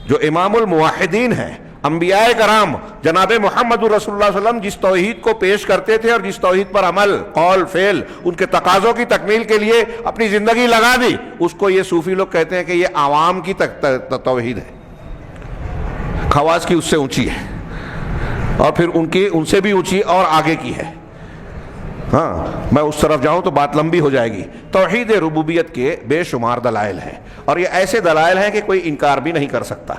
جو امام الموحدین ہیں، انبیاء کرام، جناب محمد رسول اللہ صلی اللہ علیہ وسلم جس توحید کو پیش کرتے تھے اور جس توحید پر عمل، قول، فعل، ان کے تقاضوں کی تکمیل کے لیے اپنی زندگی لگا دی، اس کو یہ صوفی لوگ کہتے ہیں کہ یہ عوام کی توحید ہے، خواص کی اس سے اونچی ہے، اور پھر ان سے بھی اونچی اور آگے کی ہے۔ میں اس طرف جاؤں تو بات لمبی ہو جائے گی۔ توحید ربوبیت کے بے شمار دلائل ہیں، اور یہ ایسے دلائل ہیں کہ کوئی انکار بھی نہیں کر سکتا۔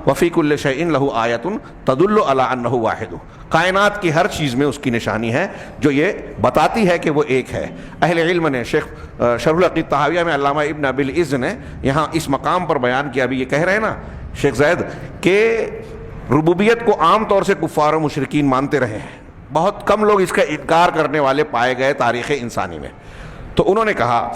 وفی کل شیء لہ آیۃ تدل علی انہ واحد، کائنات کی ہر چیز میں اس کی نشانی ہے جو یہ بتاتی ہے کہ وہ ایک ہے۔ اہل علم نے شیخ شرح العقیدہ طحاویہ میں علامہ ابن ابی العز نے یہاں اس مقام پر بیان کیا، ابھی یہ کہہ رہے ہیں نا شیخ زید کہ ربوبیت کو عام طور سے کفار و مشرکین مانتے رہے ہیں، بہت کم لوگ اس کا انکار کرنے والے پائے گئے تاریخ انسانی میں۔ تو انہوں نے کہا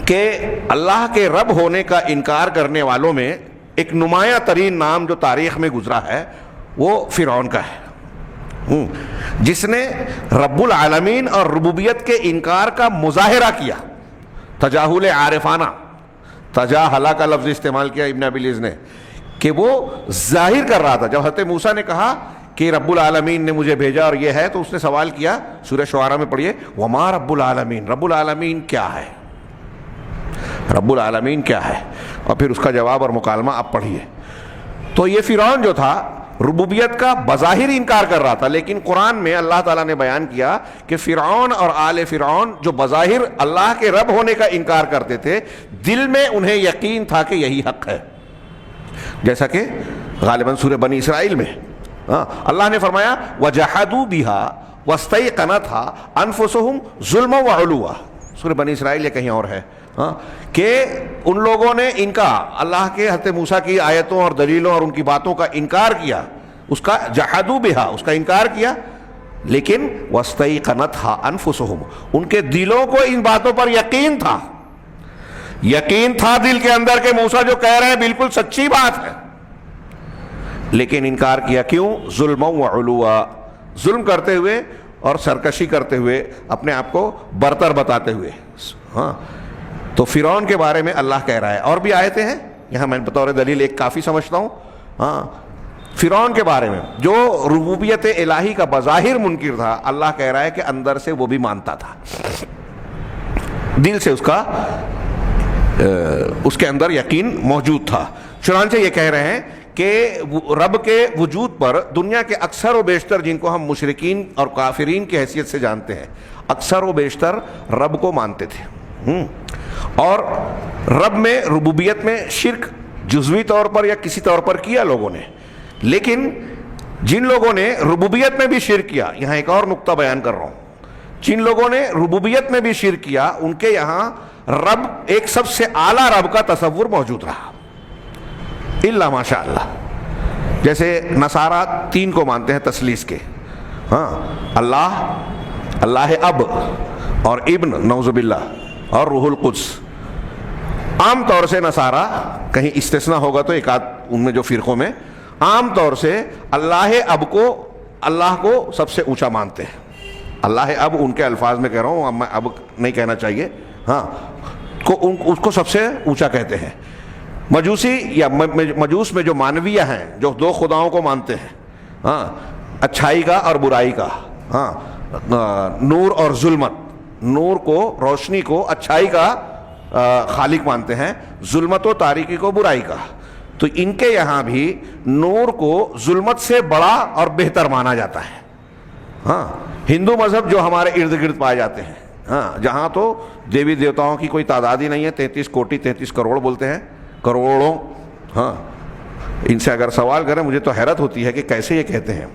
کہ اللہ کے رب ہونے کا انکار کرنے والوں میں ایک نمایاں ترین نام جو تاریخ میں گزرا ہے وہ فرعون کا ہے، جس نے رب العالمین اور ربوبیت کے انکار کا مظاہرہ کیا، تجاہل عارفانہ، تجاہلہ کا لفظ استعمال کیا ابن ابی العز نے، کہ وہ ظاہر کر رہا تھا۔ جب حضرت موسیٰ نے کہا کہ رب العالمین نے مجھے بھیجا اور یہ ہے، تو اس نے سوال کیا، سورہ شعراء میں پڑھیے، وما رب العالمین، رب العالمین کیا ہے، رب العالمین کیا ہے، اور پھر اس کا جواب اور مکالمہ آپ پڑھیے۔ تو یہ فرعون جو تھا ربوبیت کا بظاہر انکار کر رہا تھا، لیکن قرآن میں اللہ تعالیٰ نے بیان کیا کہ فرعون اور آل فرعون جو بظاہر اللہ کے رب ہونے کا انکار کرتے تھے، دل میں انہیں یقین تھا کہ یہی حق ہے، جیسا کہ غالباً سورہ بنی اسرائیل میں اللہ نے فرمایا وَجَحَدُوا بِهَا وَاسْتَيْقَنَتْهَا أَنفُسُهُمْ ظُلْمًا وَعُلُوًّا، سورہ بنی اسرائیل یا کہیں اور ہے، کہ ان لوگوں نے ان کا اللہ کے حضرت موسیٰ کی آیتوں اور دلیلوں اور ان کی باتوں کا انکار کیا، اس کا جحدوا بها، اس کا انکار کیا، لیکن وَاسْتَيْقَنَتْهَا أَنفُسُهُمْ، ان کے دلوں کو ان باتوں پر یقین تھا، یقین تھا دل کے اندر کہ موسیٰ جو کہہ رہے ہیں بالکل سچی بات ہے، لیکن انکار کیا۔ کیوں؟ ظلم و علوا، ظلم کرتے ہوئے اور سرکشی کرتے ہوئے، اپنے آپ کو برتر بتاتے ہوئے۔ تو فرعون کے بارے میں اللہ کہہ رہا ہے، اور بھی آیتیں ہیں، یہاں میں بطور دلیل ایک کافی سمجھتا ہوں۔ فرعون کے بارے میں جو ربوبیت الہی کا بظاہر منکر تھا، اللہ کہہ رہا ہے کہ اندر سے وہ بھی مانتا تھا، دل سے اس کے اندر یقین موجود تھا۔ چنانچہ یہ کہہ رہے ہیں کہ رب کے وجود پر دنیا کے اکثر و بیشتر جن کو ہم مشرکین اور کافرین کی حیثیت سے جانتے ہیں، اکثر و بیشتر رب کو مانتے تھے، اور رب میں ربوبیت میں شرک جزوی طور پر یا کسی طور پر کیا لوگوں نے. لیکن جن لوگوں نے ربوبیت میں بھی شرک کیا، یہاں ایک اور نقطہ بیان کر رہا ہوں، جن لوگوں نے ربوبیت میں بھی شرک کیا ان کے یہاں رب ایک سب سے اعلیٰ رب کا تصور موجود رہا، الا ماشاء اللہ. جیسے نصارہ 3 کو مانتے ہیں تثلیث کے، اللہ اب اور ابن نعوذ باللہ اور روح القدس. عام طور سے نصارہ، کہیں استثناء ہوگا تو ایک آدھ ان میں جو فرقوں میں، عام طور سے اللہ کو سب سے اونچا مانتے ہیں. اللہ اب ان کے الفاظ میں کہہ رہا ہوں، میں اب نہیں کہنا چاہیے، اس کو سب سے اونچا کہتے ہیں. مجوسی یا مجوس میں جو مانویہ ہیں، جو 2 خداؤں کو مانتے ہیں، اچھائی کا اور برائی کا، نور اور ظلمت، نور کو، روشنی کو اچھائی کا خالق مانتے ہیں، ظلمت و تاریکی کو برائی کا. تو ان کے یہاں بھی نور کو ظلمت سے بڑا اور بہتر مانا جاتا ہے. ہندو مذہب جو ہمارے ارد گرد پائے جاتے ہیں، جہاں تو دیوی دیوتاؤں کی کوئی تعداد ہی نہیں ہے، 33 کوٹی 33 کروڑ بولتے ہیں، کروڑوں. ان سے اگر سوال کریں مجھے تو حیرت ہوتی ہے کہ کیسے یہ کہتے ہیں.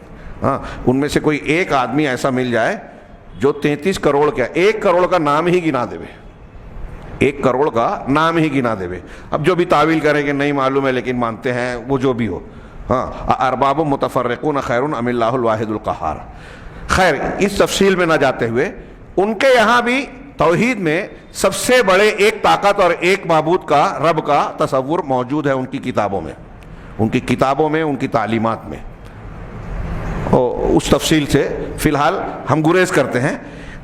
ان میں سے کوئی ایک آدمی ایسا مل جائے جو 33 کروڑ کیا 1 کروڑ کا نام ہی گنا دے، 1 کروڑ کا نام ہی گنا دے. اب جو بھی تعویل کریں کہ نہیں معلوم ہے لیکن مانتے ہیں، وہ جو بھی ہو. ارباب متفرقون خیر ام اللہ الواحد القہار. خیر، اس تفصیل میں نہ جاتے ہوئے، ان کے یہاں بھی توحید میں سب سے بڑے ایک طاقت اور ایک معبود کا، رب کا تصور موجود ہے ان کی کتابوں میں، ان کی تعلیمات میں. اس تفصیل سے فی الحال ہم گریز کرتے ہیں.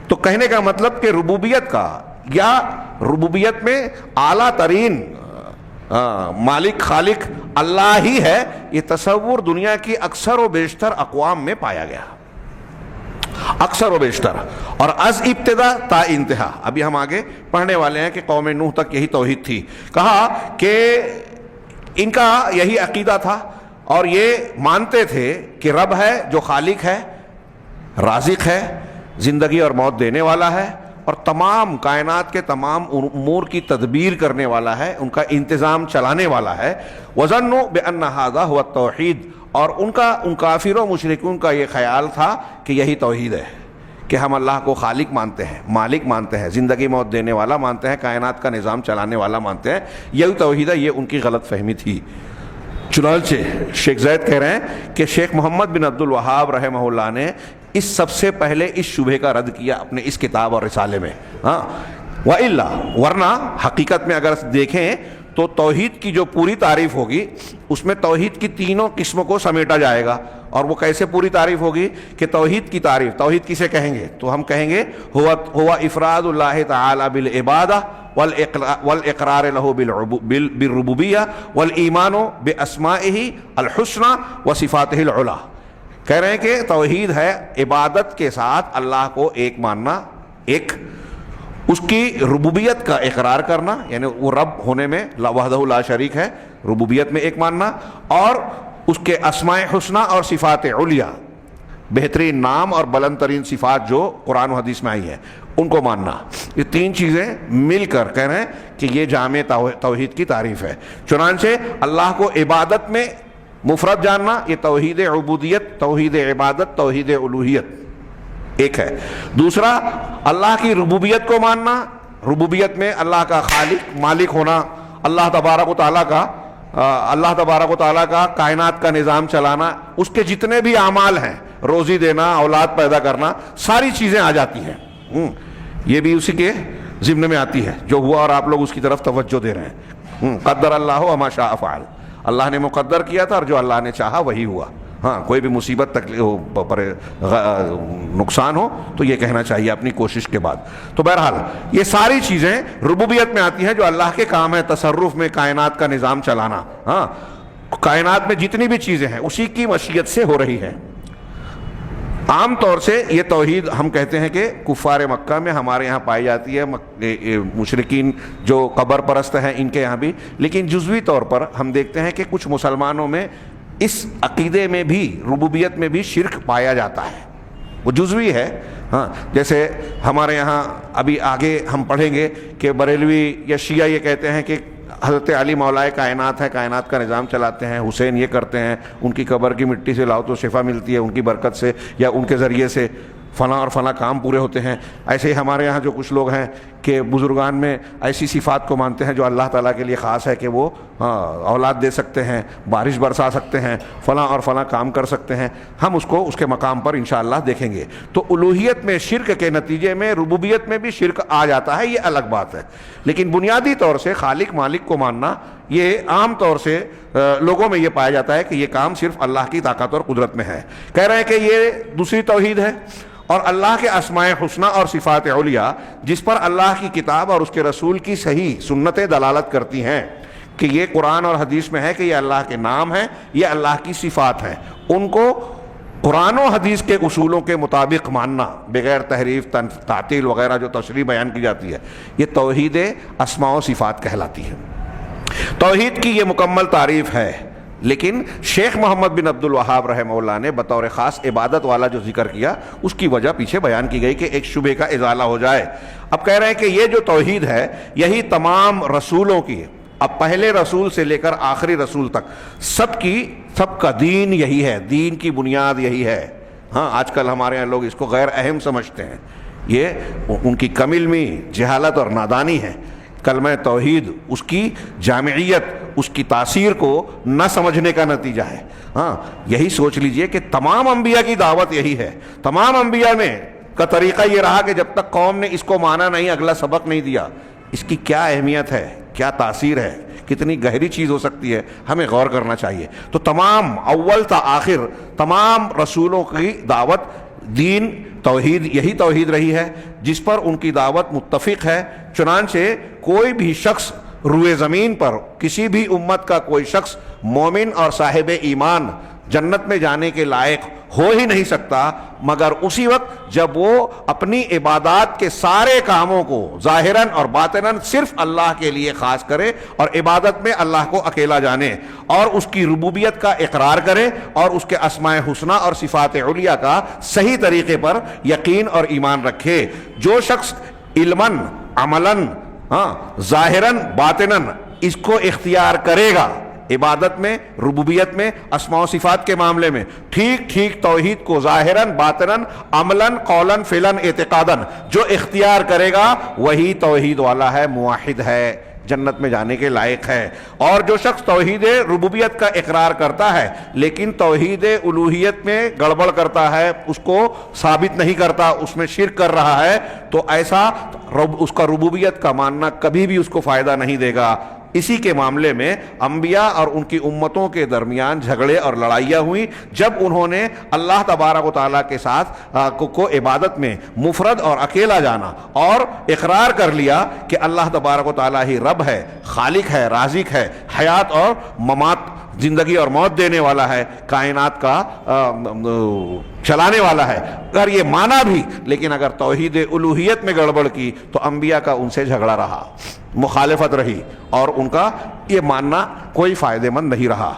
تو کہنے کا مطلب کہ ربوبیت کا، یا ربوبیت میں اعلیٰ ترین مالک خالق اللہ ہی ہے، یہ تصور دنیا کی اکثر و بیشتر اقوام میں پایا گیا، اکثر و بیشتر. اور از ابتدا تا انتہا، ابھی ہم آگے پڑھنے والے ہیں کہ قوم نوح تک یہی توحید تھی. کہا کہ ان کا یہی عقیدہ تھا اور یہ مانتے تھے کہ رب ہے جو خالق ہے، رازق ہے، زندگی اور موت دینے والا ہے، اور تمام کائنات کے تمام امور کی تدبیر کرنے والا ہے، ان کا انتظام چلانے والا ہے. وظنوا بأن هذا هو التوحید، اور ان کافروں مشرکوں کا یہ خیال تھا کہ یہی توحید ہے، کہ ہم اللہ کو خالق مانتے ہیں، مالک مانتے ہیں، زندگی موت دینے والا مانتے ہیں، کائنات کا نظام چلانے والا مانتے ہیں، یہی توحید ہے. یہ ان کی غلط فہمی تھی. چنانچہ شیخ زید کہہ رہے ہیں کہ شیخ محمد بن عبد الوہاب رحمہ اللہ نے اس سب سے پہلے اس شبہے کا رد کیا اپنے اس کتاب اور رسالے میں. وَإِلَّا، ورنہ حقیقت میں اگر دیکھیں تو توحید کی جو پوری تعریف ہوگی اس میں توحید کی تینوں قسموں کو سمیٹا جائے گا. اور وہ کیسے پوری تعریف ہوگی کہ توحید کی تعریف، توحید کسے کہیں گے؟ تو ہم کہیں گے ہوا افراد اللہ تعالی بالعبادہ والاقرار له بالربوبیہ والایمان باسمائہ الحسنى وصفاتہ العلی. کہہ رہے ہیں کہ توحید ہے عبادت کے ساتھ اللہ کو ایک ماننا، ایک اس کی ربوبیت کا اقرار کرنا، یعنی وہ رب ہونے میں وحدہ لا شریک ہے، ربوبیت میں ایک ماننا، اور اس کے اسماء حسنہ اور صفات علیہ، بہترین نام اور بلند ترین صفات جو قرآن و حدیث میں آئی ہیں، ان کو ماننا. یہ 3 چیزیں مل کر کہہ رہے ہیں کہ یہ جامع توحید کی تعریف ہے. چنانچہ اللہ کو عبادت میں مفرد جاننا، یہ توحید عبودیت، توحید عبادت، توحید الوہیت ایک ہے. دوسرا، اللہ کی ربوبیت کو ماننا، ربوبیت میں اللہ کا خالق مالک ہونا، اللہ تبارک و تعالیٰ کا کائنات کا نظام چلانا، اس کے جتنے بھی اعمال ہیں، روزی دینا، اولاد پیدا کرنا، ساری چیزیں آ جاتی ہیں. یہ بھی اسی کے ضمن میں آتی ہے جو ہوا اور آپ لوگ اس کی طرف توجہ دے رہے ہیں. قدر اللہ وما شاء فعل، اللہ نے مقدر کیا تھا اور جو اللہ نے چاہا وہی ہوا. کوئی بھی مصیبت تکلیف نقصان ہو تو یہ کہنا چاہیے اپنی کوشش کے بعد. تو بہرحال یہ ساری چیزیں ربوبیت میں آتی ہیں جو اللہ کے کام ہے، تصرف میں کائنات کا نظام چلانا. کائنات میں جتنی بھی چیزیں ہیں اسی کی مشیت سے ہو رہی ہیں. عام طور سے یہ توحید ہم کہتے ہیں کہ کفار مکہ میں ہمارے یہاں پائی جاتی ہے، مشرکین جو قبر پرست ہیں ان کے یہاں بھی، لیکن جزوی طور پر ہم دیکھتے ہیں کہ کچھ مسلمانوں میں اس عقیدے میں بھی، ربوبیت میں بھی شرک پایا جاتا ہے، وہ جزوی ہے۔ ہاں، جیسے ہمارے یہاں ابھی آگے ہم پڑھیں گے کہ بریلوی یا شیعہ یہ کہتے ہیں کہ حضرت علی مولائے کائنات ہے، کائنات کا نظام چلاتے ہیں، حسین یہ کرتے ہیں، ان کی قبر کی مٹی سے لاؤ تو شفا ملتی ہے ان کی برکت سے، یا ان کے ذریعے سے فلاں اور فلاں کام پورے ہوتے ہیں۔ ایسے ہی ہمارے یہاں جو کچھ لوگ ہیں کہ بزرگان میں ایسی صفات کو مانتے ہیں جو اللہ تعالیٰ کے لیے خاص ہے، کہ وہ اولاد دے سکتے ہیں، بارش برسا سکتے ہیں، فلاں اور فلاں کام کر سکتے ہیں۔ ہم اس کو اس کے مقام پر انشاءاللہ دیکھیں گے۔ تو الوہیت میں شرک کے نتیجے میں ربوبیت میں بھی شرک آ جاتا ہے، یہ الگ بات ہے، لیکن بنیادی طور سے خالق مالک کو ماننا یہ عام طور سے لوگوں میں یہ پایا جاتا ہے کہ یہ کام صرف اللہ کی طاقت اور قدرت میں ہے۔ کہہ رہے ہیں کہ یہ دوسری توحید ہے، اور اللہ کے اسماء حسنہ اور صفات علیٰ جس پر اللہ کی کتاب اور اس کے رسول کی صحیح سنتیں دلالت کرتی ہیں کہ یہ قرآن اور حدیث میں ہے کہ یہ اللہ کے نام ہیں، یہ اللہ کی صفات ہیں، ان کو قرآن و حدیث کے اصولوں کے مطابق ماننا بغیر تحریف، تعطیل وغیرہ جو تشریح بیان کی جاتی ہے، یہ توحید اسماء و صفات کہلاتی ہے۔ توحید کی یہ مکمل تعریف ہے، لیکن شیخ محمد بن عبد الوہاب رحمہ اللہ نے بطور خاص عبادت والا جو ذکر کیا، اس کی وجہ پیچھے بیان کی گئی کہ ایک شبہ کا ازالہ ہو جائے۔ اب کہہ رہے ہیں کہ یہ جو توحید ہے یہی تمام رسولوں کی، اب پہلے رسول سے لے کر آخری رسول تک سب کا دین یہی ہے، دین کی بنیاد یہی ہے۔ ہاں، آج کل ہمارے یہاں لوگ اس کو غیر اہم سمجھتے ہیں، یہ ان کی کم علمی، جہالت اور نادانی ہے۔ کلمہ توحید، اس کی جامعیت، اس کی تاثیر کو نہ سمجھنے کا نتیجہ ہے۔ ہاں، یہی سوچ لیجئے کہ تمام انبیاء کی دعوت یہی ہے، تمام انبیاء میں کا طریقہ یہ رہا کہ جب تک قوم نے اس کو مانا نہیں، اگلا سبق نہیں دیا۔ اس کی کیا اہمیت ہے، کیا تاثیر ہے، کتنی گہری چیز ہو سکتی ہے، ہمیں غور کرنا چاہیے۔ تو تمام اول تا آخر تمام رسولوں کی دعوت، دین، توحید، یہی توحید رہی ہے جس پر ان کی دعوت متفق ہے۔ چنانچہ کوئی بھی شخص روئے زمین پر، کسی بھی امت کا کوئی شخص مومن اور صاحب ایمان جنت میں جانے کے لائق ہو ہی نہیں سکتا مگر اسی وقت جب وہ اپنی عبادات کے سارے کاموں کو ظاہراً اور باطناً صرف اللہ کے لیے خاص کرے اور عبادت میں اللہ کو اکیلا جانے اور اس کی ربوبیت کا اقرار کرے اور اس کے اسماء حسنہ اور صفات علیٰ کا صحیح طریقے پر یقین اور ایمان رکھے۔ جو شخص علماً، عملاً، ظاہراً، باطناً اس کو اختیار کرے گا، عبادت میں، ربوبیت میں، اسماء و صفات کے معاملے میں ٹھیک توحید کو ظاہراً، باطناً، عملاً، قولاً، فعلاً، اعتقاداً جو اختیار کرے گا وہی توحید والا ہے، موحد ہے، جنت میں جانے کے لائق ہے۔ اور جو شخص توحید ربوبیت کا اقرار کرتا ہے لیکن توحید الوہیت میں گڑبڑ کرتا ہے، اس کو ثابت نہیں کرتا، اس میں شرک کر رہا ہے، تو ایسا اس کا ربوبیت کا ماننا کبھی بھی اس کو فائدہ نہیں دے گا۔ اسی کے معاملے میں انبیاء اور ان کی امتوں کے درمیان جھگڑے اور لڑائیاں ہوئی جب انہوں نے اللہ تبارک و تعالیٰ کے ساتھ کو عبادت میں مفرد اور اکیلا جانا اور اقرار کر لیا کہ اللہ تبارک و تعالیٰ ہی رب ہے، خالق ہے، رازق ہے، حیات اور ممات، زندگی اور موت دینے والا ہے، کائنات کا چلانے والا ہے۔ اگر یہ مانا بھی، لیکن اگر توحید الوہیت میں گڑبڑ کی تو انبیاء کا ان سے جھگڑا رہا، مخالفت رہی اور ان کا یہ ماننا کوئی فائدہ مند نہیں رہا۔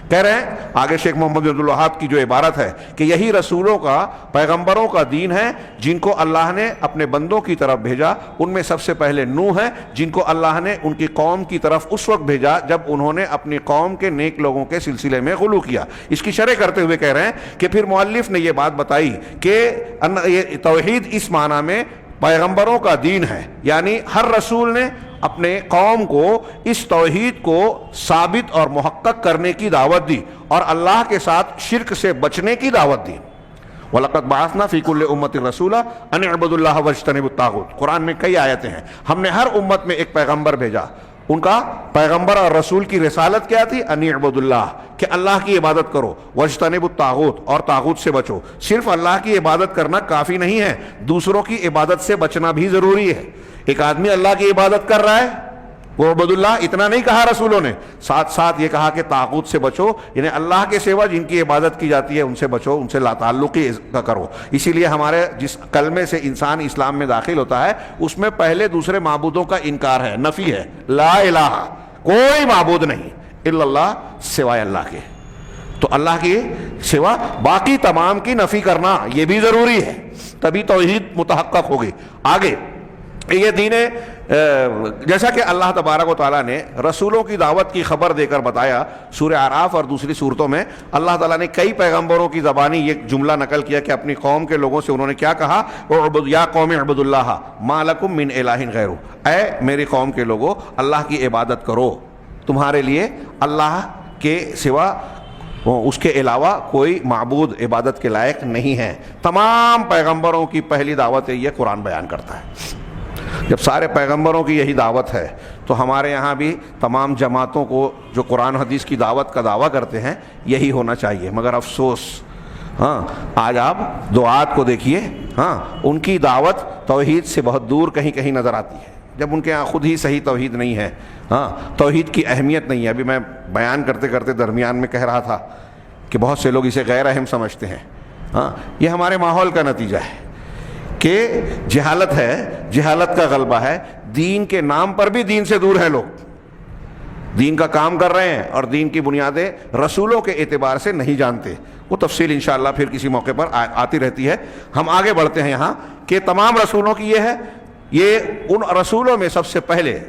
کہہ رہے ہیں آگے شیخ محمد بن عبد الوہاب کی جو عبارت ہے کہ یہی رسولوں کا، پیغمبروں کا دین ہے جن کو اللہ نے اپنے بندوں کی طرف بھیجا۔ ان میں سب سے پہلے نوح ہے جن کو اللہ نے ان کی قوم کی طرف اس وقت بھیجا جب انہوں نے اپنی قوم کے نیک لوگوں کے سلسلے میں غلو کیا۔ اس کی شرح کرتے ہوئے کہہ رہے ہیں کہ پھر مؤلف نے یہ بات بتائی کہ یہ توحید اس معنی میں پیغمبروں کا دین ہے، یعنی ہر رسول نے اپنے قوم کو اس توحید کو ثابت اور محقق کرنے کی دعوت دی اور اللہ کے ساتھ شرک سے بچنے کی دعوت دی۔ وَلَقَدْ بَعَثْنَا فِي كُلِّ أُمَّةٍ رَسُولًا أَنِ اعْبُدُوا اللَّهَ وَاجْتَنِبُوا الطَّاغُوتَ۔ قرآن میں کئی آیتیں ہیں، ہم نے ہر امت میں ایک پیغمبر بھیجا، ان کا پیغمبر اور رسول کی رسالت کیا تھی؟ أَنِ اعْبُدُوا اللَّهَ، کہ اللہ کی عبادت کرو، وَاجْتَنِبُوا الطَّاغُوتَ، اور طاغوت سے بچو۔ صرف اللہ کی عبادت کرنا کافی نہیں ہے، دوسروں کی عبادت سے بچنا بھی ضروری ہے۔ ایک آدمی اللہ کی عبادت کر رہا ہے، وہ عبداللہ اتنا نہیں کہا رسولوں نے، ساتھ ساتھ یہ کہا کہ طاغوت سے بچو، یعنی اللہ کے سوا جن کی عبادت کی جاتی ہے ان سے بچو، ان سے لا تعلقی کا کرو۔ اسی لیے ہمارے جس کلمے سے انسان اسلام میں داخل ہوتا ہے اس میں پہلے دوسرے معبودوں کا انکار ہے، نفی ہے، لا الہ، کوئی معبود نہیں الا اللہ، سوائے اللہ کے۔ تو اللہ کی سوا باقی تمام کی نفی کرنا یہ بھی ضروری ہے، تبھی توحید متحقق ہوگی۔ آگے یہ دین جیسا کہ اللہ تبارک و تعالیٰ نے رسولوں کی دعوت کی خبر دے کر بتایا، سورہ اعراف اور دوسری صورتوں میں اللہ تعالیٰ نے کئی پیغمبروں کی زبانی یہ جملہ نقل کیا کہ اپنی قوم کے لوگوں سے انہوں نے کیا کہا، یا قوم اعبدوا اللہ ما لکم من الہ غیرہ، اے میری قوم کے لوگوں اللہ کی عبادت کرو، تمہارے لیے اللہ کے سوا اس کے علاوہ کوئی معبود عبادت کے لائق نہیں ہے۔ تمام پیغمبروں کی پہلی دعوت یہ قرآن بیان کرتا ہے۔ جب سارے پیغمبروں کی یہی دعوت ہے تو ہمارے یہاں بھی تمام جماعتوں کو جو قرآن حدیث کی دعوت کا دعویٰ کرتے ہیں یہی ہونا چاہیے، مگر افسوس آج آپ دعات کو دیکھیے، ان کی دعوت توحید سے بہت دور کہیں کہیں نظر آتی ہے، جب ان کے یہاں خود ہی صحیح توحید نہیں ہے، توحید کی اہمیت نہیں ہے۔ ابھی میں بیان کرتے کرتے درمیان میں کہہ رہا تھا کہ بہت سے لوگ اسے غیر اہم سمجھتے ہیں، یہ ہمارے ماحول کا نتیجہ ہے کہ جہالت ہے، جہالت کا غلبہ ہے، دین کے نام پر بھی دین سے دور ہیں لوگ، دین کا کام کر رہے ہیں اور دین کی بنیادیں رسولوں کے اعتبار سے نہیں جانتے۔ وہ تفصیل انشاءاللہ پھر کسی موقع پر آتی رہتی ہے۔ ہم آگے بڑھتے ہیں یہاں کہ تمام رسولوں کی یہ ہے، یہ ان رسولوں میں سب سے پہلے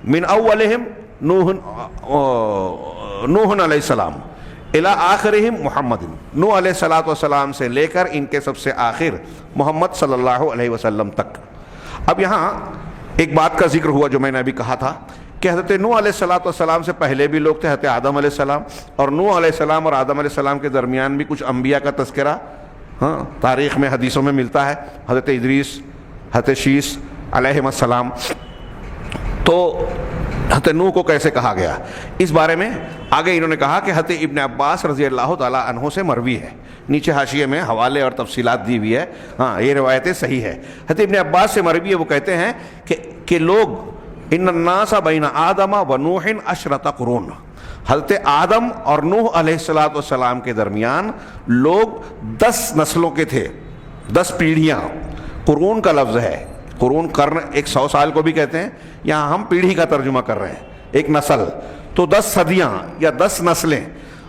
من اولہم نوح علیہ السلام الی آخرہم محمد، نوح علیہ السلام سے لے کر ان کے سب سے آخر محمد صلی اللہ علیہ وسلم تک۔ اب یہاں ایک بات کا ذکر ہوا جو میں نے ابھی کہا تھا کہ حضرت نوح علیہ السلام سے پہلے بھی لوگ تھے، حضرت آدم علیہ السلام، اور نوح علیہ السلام اور آدم علیہ السلام کے درمیان بھی کچھ انبیاء کا تذکرہ تاریخ میں حدیثوں میں ملتا ہے، حضرت ادریس، حضرت شیس علیہ السلام۔ تو حضرت نوح کو کیسے کہا گیا اس بارے میں آگے انہوں نے کہا کہ حضرت ابن عباس رضی اللہ تعالی عنہ سے مروی ہے، نیچے حاشیے میں حوالے اور تفصیلات دی ہوئی ہے، یہ روایتیں صحیح ہے۔ حضرت ابن عباس سے مروی ہے، وہ کہتے ہیں کہ لوگ ان الناس بین آدم و نوح عشرۃ قرون، حضرت آدم اور نوح علیہ السلام کے درمیان لوگ 10 نسلوں کے تھے، 10 پیڑھیاں۔ قرون کا لفظ ہے، قرون قرن 100 سال کو بھی کہتے ہیں، یہاں ہم پیڑھی کا ترجمہ کر رہے ہیں، ایک نسل، تو 10 صدیاں یا 10 نسلیں،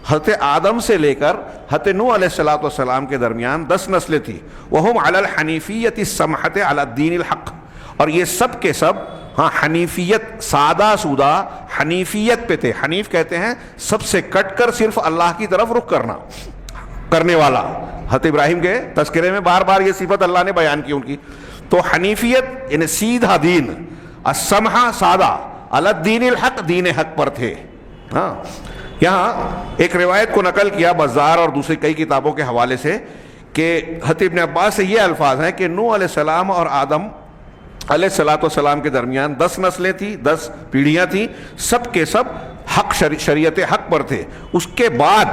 حضرت آدم سے لے کر حضرت نوح علیہ السلام کے درمیان 10 نسلیں تھیں۔ وہم علی الحنیفیۃ السمحۃ علی الدین الحق، اور یہ سب کے سب حنیفیت، سادہ سودہ حنیفیت پہ تھے۔ حنیف کہتے ہیں سب سے کٹ کر صرف اللہ کی طرف رخ کرنے والا۔ حضرت ابراہیم کے تذکرے میں بار بار یہ صفت اللہ نے بیان کی ان کی۔ تو حنیفیت یعنی سیدھا دین، السمحہ سادہ، علی الدین الحق، دین حق پر تھے۔ یہاں ایک روایت کو نقل کیا بزار اور دوسری کئی کتابوں کے حوالے سے کہ حضرت ابن عباس سے یہ الفاظ ہیں کہ نوح علیہ السلام اور آدم علیہ السلام کے درمیان 10 نسلیں تھیں، 10 پیڑھیاں تھیں، سب کے سب حق شریعت حق پر تھے۔ اس کے بعد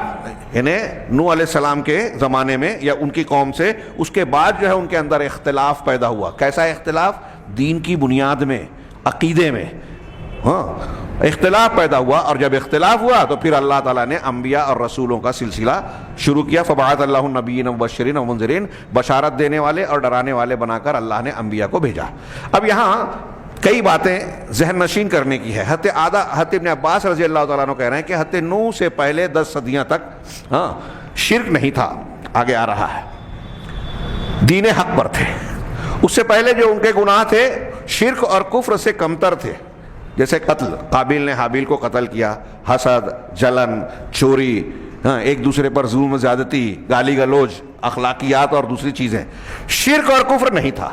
یعنی نوح علیہ السلام کے زمانے میں یا ان کی قوم سے اس کے بعد جو ہے ان کے اندر اختلاف پیدا ہوا۔ کیسا اختلاف؟ دین کی بنیاد میں، عقیدے میں اختلاف پیدا ہوا، اور جب اختلاف ہوا تو پھر اللہ تعالیٰ نے انبیاء اور رسولوں کا سلسلہ شروع کیا۔ فبعث اللہ النبیین مبشرین ومنذرین، بشارت دینے والے اور ڈرانے والے بنا کر اللہ نے انبیاء کو بھیجا۔ اب یہاں کئی باتیں ذہن نشین کرنے کی ہے۔ حضرت ابن عباس رضی اللہ تعالیٰ عنہ کہہ رہے ہیں کہ حضرت نوح سے پہلے 10 صدیاں تک شرک نہیں تھا، آگے آ رہا ہے، دین حق پر تھے۔ اس سے پہلے جو ان کے گناہ تھے شرک اور کفر سے کمتر تھے، جیسے قتل، قابیل نے حابیل کو قتل کیا، حسد، جلن، چوری، ایک دوسرے پر ظلم و زیادتی، گالی گلوچ، اخلاقیات اور دوسری چیزیں۔ شرک اور کفر نہیں تھا۔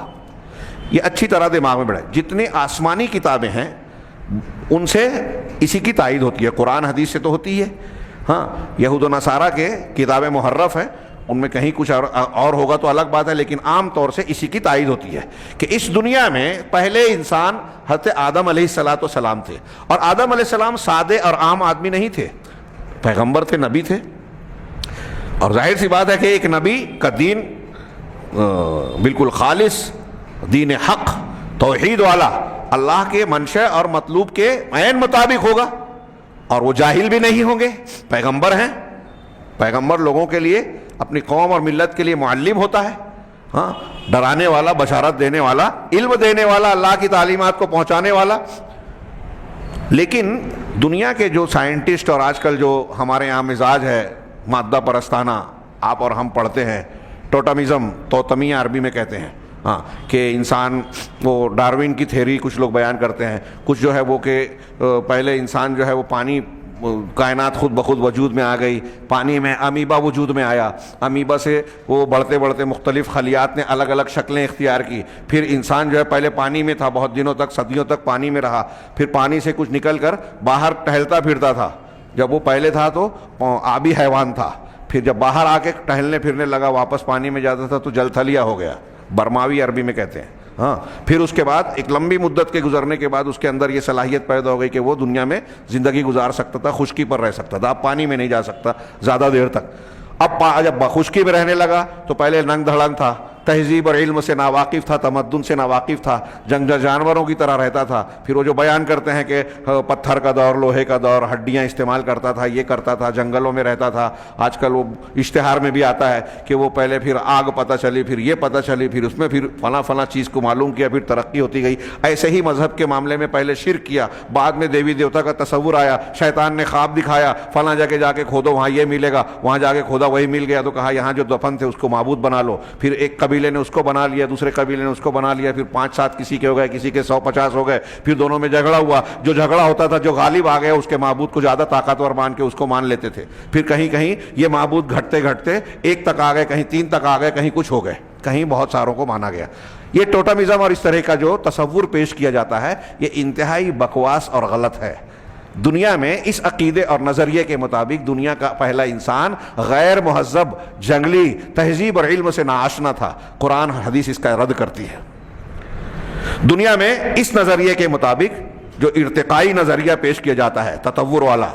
یہ اچھی طرح دماغ میں بڑھے۔ جتنی آسمانی کتابیں ہیں ان سے اسی کی تائید ہوتی ہے، قرآن حدیث سے تو ہوتی ہے۔ یہود و نصارہ کے کتابیں محرف ہیں، ان میں کہیں کچھ اور ہوگا تو الگ بات ہے، لیکن عام طور سے اسی کی تائید ہوتی ہے کہ اس دنیا میں پہلے انسان حضرت آدم علیہ السلام تھے، اور آدم علیہ السلام سادے اور عام آدمی نہیں تھے، پیغمبر تھے، نبی تھے۔ اور ظاہر سی بات ہے کہ ایک نبی کا دین بالکل خالص، دین حق، توحید والا اللہ کے منشأ اور مطلوب کے عین مطابق ہوگا، اور وہ جاہل بھی نہیں ہوں گے، پیغمبر ہیں، پیغمبر لوگوں کے لیے اپنی قوم اور ملت کے لیے معلم ہوتا ہے، ہاں، ڈرانے والا، بشارت دینے والا، علم دینے والا، اللہ کی تعلیمات کو پہنچانے والا۔ لیکن دنیا کے جو سائنٹسٹ اور آج کل جو ہمارے یہاں مزاج ہے مادہ پرستانہ، آپ اور ہم پڑھتے ہیں ٹوٹمزم، توتمیہ عربی میں کہتے ہیں، ہاں، کہ انسان، وہ ڈاروین کی تھیوری کچھ لوگ بیان کرتے ہیں، کچھ جو ہے وہ کہ پہلے انسان جو ہے وہ پانی، کائنات خود بخود وجود میں آ گئی، پانی میں امیبا وجود میں آیا، امیبا سے وہ بڑھتے بڑھتے مختلف خلیات نے الگ الگ شکلیں اختیار کی، پھر انسان جو ہے پہلے پانی میں تھا، بہت دنوں تک، صدیوں تک پانی میں رہا، پھر پانی سے کچھ نکل کر باہر ٹہلتا پھرتا تھا، جب وہ پہلے تھا تو آبی حیوان تھا، پھر جب باہر آ کے ٹہلنے پھرنے لگا، واپس پانی میں جاتا تھا تو جل تھلیا ہو گیا، برماوی عربی میں کہتے ہیں، ہاں، پھر اس کے بعد ایک لمبی مدت کے گزرنے کے بعد اس کے اندر یہ صلاحیت پیدا ہو گئی کہ وہ دنیا میں زندگی گزار سکتا تھا، خشکی پر رہ سکتا تھا، اب پانی میں نہیں جا سکتا زیادہ دیر تک۔ اب جب خشکی میں رہنے لگا تو پہلے ننگ دھڑنگ تھا، تہذیب اور علم سے ناواقف تھا، تمدن سے ناواقف تھا، جانوروں کی طرح رہتا تھا، پھر وہ جو بیان کرتے ہیں کہ پتھر کا دور، لوہے کا دور، ہڈیاں استعمال کرتا تھا، یہ کرتا تھا، جنگلوں میں رہتا تھا، آج کل وہ اشتہار میں بھی آتا ہے کہ وہ پہلے پھر آگ پتہ چلی، پھر یہ پتہ چلی، پھر اس میں پھر فلاں فلاں چیز کو معلوم کیا، پھر ترقی ہوتی گئی۔ ایسے ہی مذہب کے معاملے میں پہلے شرک کیا، بعد میں دیوی دیوتا کا تصور آیا، شیطان نے خواب دکھایا، فلاں جگہ جا کے کھودو وہاں یہ ملے گا، وہاں جا کے کھودا وہی مل گیا، تو کہا یہاں جو دفن تھے اس کو معبود بنا لو، پھر ایک قبیلے نے اس کو بنا لیا، دوسرے قبیلے نے اس کو بنا لیا، پھر 5-7 کسی کے ہو گئے، کسی کے 150 ہو گئے، پھر دونوں میں جھگڑا ہوا، جو جھگڑا ہوتا تھا جو غالب آ گیا اس کے معبود کو زیادہ طاقتور مان کے اس کو مان لیتے تھے، پھر کہیں کہیں یہ معبود گھٹتے گھٹتے 1 تک آ گئے، کہیں 3 تک آ گئے، کہیں کچھ ہو گئے، کہیں بہت ساروں کو مانا گیا۔ یہ ٹوٹمزم اور اس طرح کا جو تصور پیش کیا جاتا ہے یہ انتہائی بکواس اور غلط ہے۔ دنیا میں اس عقیدے اور نظریے کے مطابق دنیا کا پہلا انسان غیر مہذب، جنگلی، تہذیب اور علم سے ناآشنا تھا، قرآن حدیث اس کا رد کرتی ہے۔ دنیا میں اس نظریے کے مطابق جو ارتقائی نظریہ پیش کیا جاتا ہے، تطور والا،